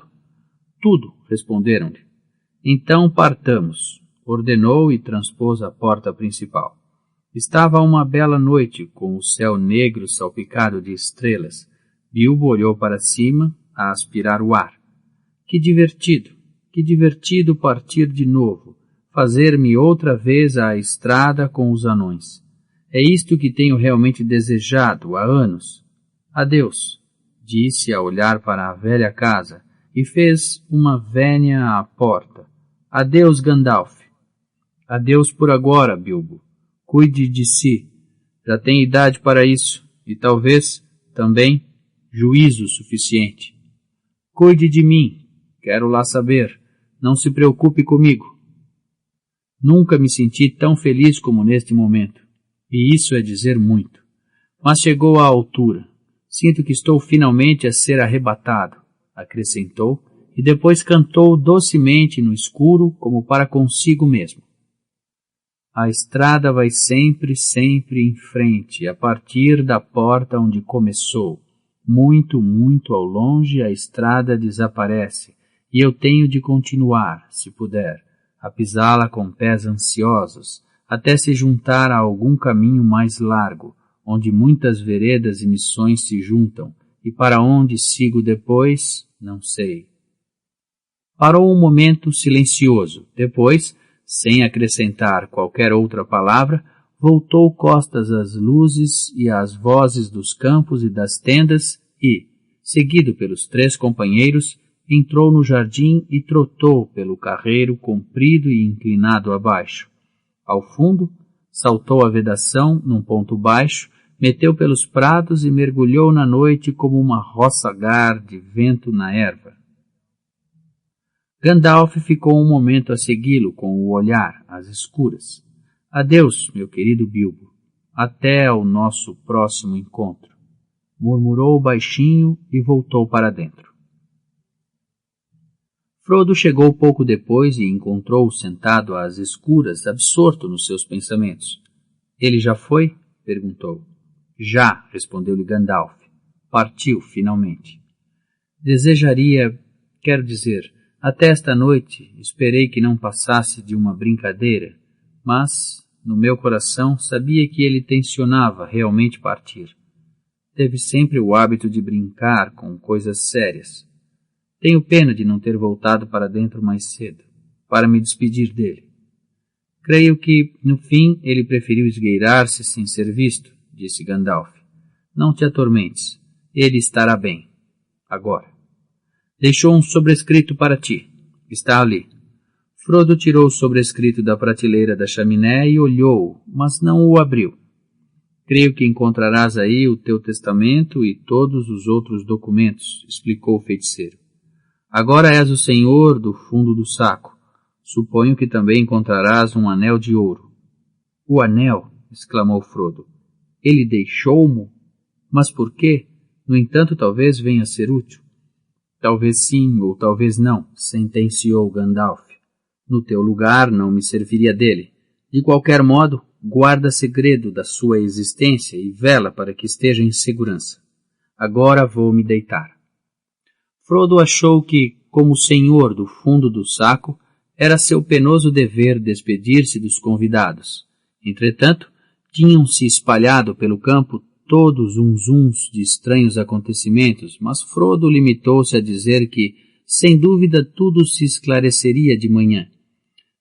Tudo, responderam-lhe. Então partamos, ordenou e transpôs a porta principal. Estava uma bela noite, com o céu negro salpicado de estrelas. Bilbo olhou para cima, a aspirar o ar. Que divertido partir de novo, fazer-me outra vez à estrada com os anões. É isto que tenho realmente desejado há anos. Adeus, disse a olhar para a velha casa, e fez uma vénia à porta. Adeus, Gandalf. Adeus por agora, Bilbo. Cuide de si. Já tem idade para isso, e talvez, também, juízo suficiente. Cuide de mim. Quero lá saber. Não se preocupe comigo. Nunca me senti tão feliz como neste momento. E isso é dizer muito. Mas chegou à altura. Sinto que estou finalmente a ser arrebatado, acrescentou, e depois cantou docemente no escuro, como para consigo mesmo. A estrada vai sempre, sempre em frente, a partir da porta onde começou. Muito, muito ao longe a estrada desaparece, e eu tenho de continuar, se puder, a pisá-la com pés ansiosos, até se juntar a algum caminho mais largo, onde muitas veredas e missões se juntam, e para onde sigo depois, não sei. Parou um momento silencioso, depois, sem acrescentar qualquer outra palavra, voltou costas às luzes e às vozes dos campos e das tendas e, seguido pelos 3 companheiros, entrou no jardim e trotou pelo carreiro comprido e inclinado abaixo. Ao fundo, saltou a vedação num ponto baixo, meteu pelos prados e mergulhou na noite como uma roçagar de vento na erva. Gandalf ficou um momento a segui-lo com o olhar, às escuras. Adeus, meu querido Bilbo. Até ao nosso próximo encontro. Murmurou baixinho e voltou para dentro. Frodo chegou pouco depois e encontrou-o sentado às escuras, absorto nos seus pensamentos. Ele já foi? Perguntou. Já, respondeu-lhe Gandalf. Partiu, finalmente. Quero dizer, até esta noite esperei que não passasse de uma brincadeira, mas, no meu coração, sabia que ele tencionava realmente partir. Teve sempre o hábito de brincar com coisas sérias. Tenho pena de não ter voltado para dentro mais cedo, para me despedir dele. Creio que, no fim, ele preferiu esgueirar-se sem ser visto, disse Gandalf. Não te atormentes, ele estará bem. Agora. Deixou um sobrescrito para ti. Está ali. Frodo tirou o sobrescrito da prateleira da chaminé e olhou-o, mas não o abriu. Creio que encontrarás aí o teu testamento e todos os outros documentos, explicou o feiticeiro. Agora és o senhor do fundo do saco. Suponho que também encontrarás um anel de ouro. O anel? Exclamou Frodo. Ele deixou-mo? Mas por quê? No entanto, talvez venha a ser útil. Talvez sim, ou talvez não, sentenciou Gandalf. No teu lugar não me serviria dele, De qualquer modo, guarda segredo da sua existência e vela para que esteja em segurança. Agora vou me deitar. Frodo achou que, como senhor do fundo do saco, era seu penoso dever despedir-se dos convidados. Entretanto, tinham-se espalhado pelo campo todos uns zuns de estranhos acontecimentos, mas Frodo limitou-se a dizer que, sem dúvida, tudo se esclareceria de manhã.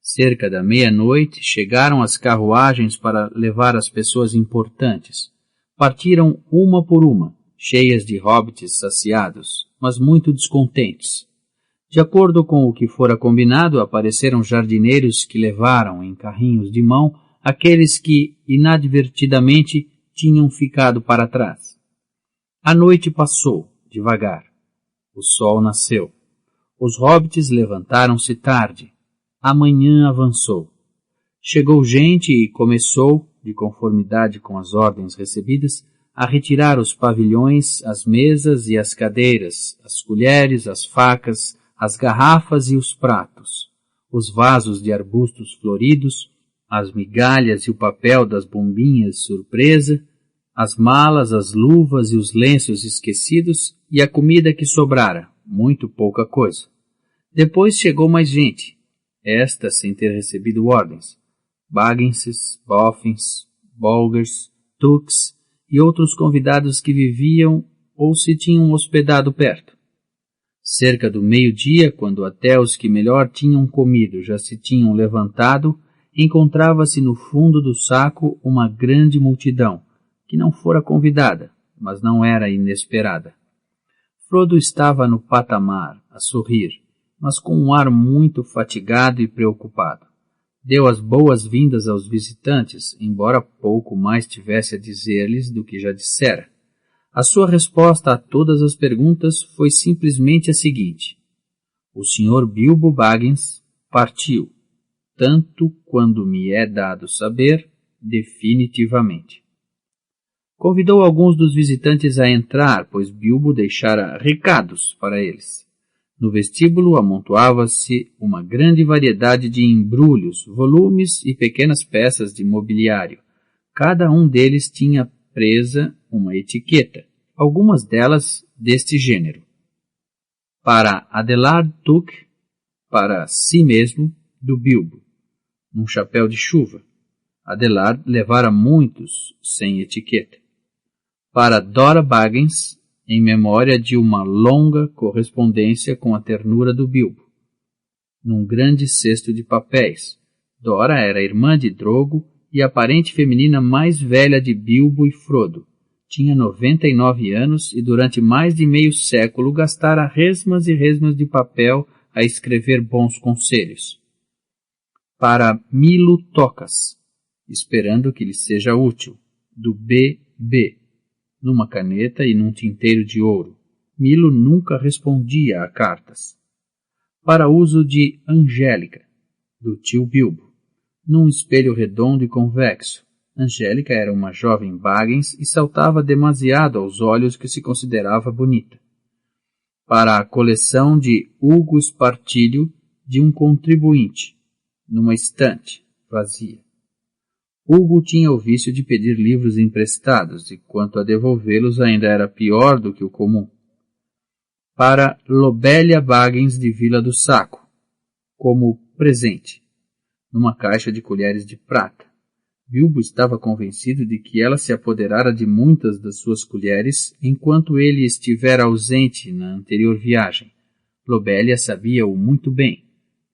Cerca da meia-noite, chegaram as carruagens para levar as pessoas importantes. Partiram uma por uma, cheias de hobbits saciados, mas muito descontentes. De acordo com o que fora combinado, apareceram jardineiros que levaram em carrinhos de mão aqueles que, inadvertidamente, tinham ficado para trás. A noite passou, devagar. O sol nasceu. Os hobbits levantaram-se tarde. A manhã avançou. Chegou gente e começou, de conformidade com as ordens recebidas, a retirar os pavilhões, as mesas e as cadeiras, as colheres, as facas, as garrafas e os pratos, os vasos de arbustos floridos, as migalhas e o papel das bombinhas surpresa, as malas, as luvas e os lenços esquecidos e a comida que sobrara, muito pouca coisa. Depois chegou mais gente, esta sem ter recebido ordens. Bagginses, Boffins, Bolgers, Tooks e outros convidados que viviam ou se tinham hospedado perto. Cerca do meio-dia, quando até os que melhor tinham comido já se tinham levantado, encontrava-se no fundo do saco uma grande multidão, que não fora convidada, mas não era inesperada. Frodo estava no patamar, a sorrir, mas com um ar muito fatigado e preocupado. Deu as boas-vindas aos visitantes, embora pouco mais tivesse a dizer-lhes do que já dissera. A sua resposta a todas as perguntas foi simplesmente a seguinte: o Sr. Bilbo Baggins partiu, tanto quando me é dado saber, definitivamente. Convidou alguns dos visitantes a entrar, pois Bilbo deixara recados para eles. No vestíbulo amontoava-se uma grande variedade de embrulhos, volumes e pequenas peças de mobiliário. Cada um deles tinha presa uma etiqueta, algumas delas deste gênero: para Adelard Took, para si mesmo, do Bilbo, num chapéu de chuva. Adelard levara muitos sem etiqueta. Para Dora Baggins, em memória de uma longa correspondência com a ternura do Bilbo, num grande cesto de papéis. Dora era irmã de Drogo e a parente feminina mais velha de Bilbo e Frodo. Tinha 99 anos e durante mais de meio século gastara resmas e resmas de papel a escrever bons conselhos. Para Milo Tocas, esperando que lhe seja útil, do B.B., numa caneta e num tinteiro de ouro. Milo nunca respondia a cartas. Para uso de Angélica, do tio Bilbo, num espelho redondo e convexo. Angélica era uma jovem Baggins e saltava demasiado aos olhos que se considerava bonita. Para a coleção de Hugo Espartilho de um contribuinte, numa estante vazia. Hugo tinha o vício de pedir livros emprestados, e quanto a devolvê-los ainda era pior do que o comum. Para Lobelia Baggins de Vila do Saco, como presente, numa caixa de colheres de prata. Bilbo estava convencido de que ela se apoderara de muitas das suas colheres enquanto ele estivera ausente na anterior viagem. Lobelia sabia-o muito bem.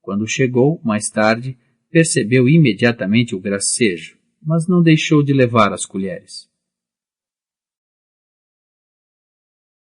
Quando chegou, mais tarde, percebeu imediatamente o gracejo, mas não deixou de levar as colheres.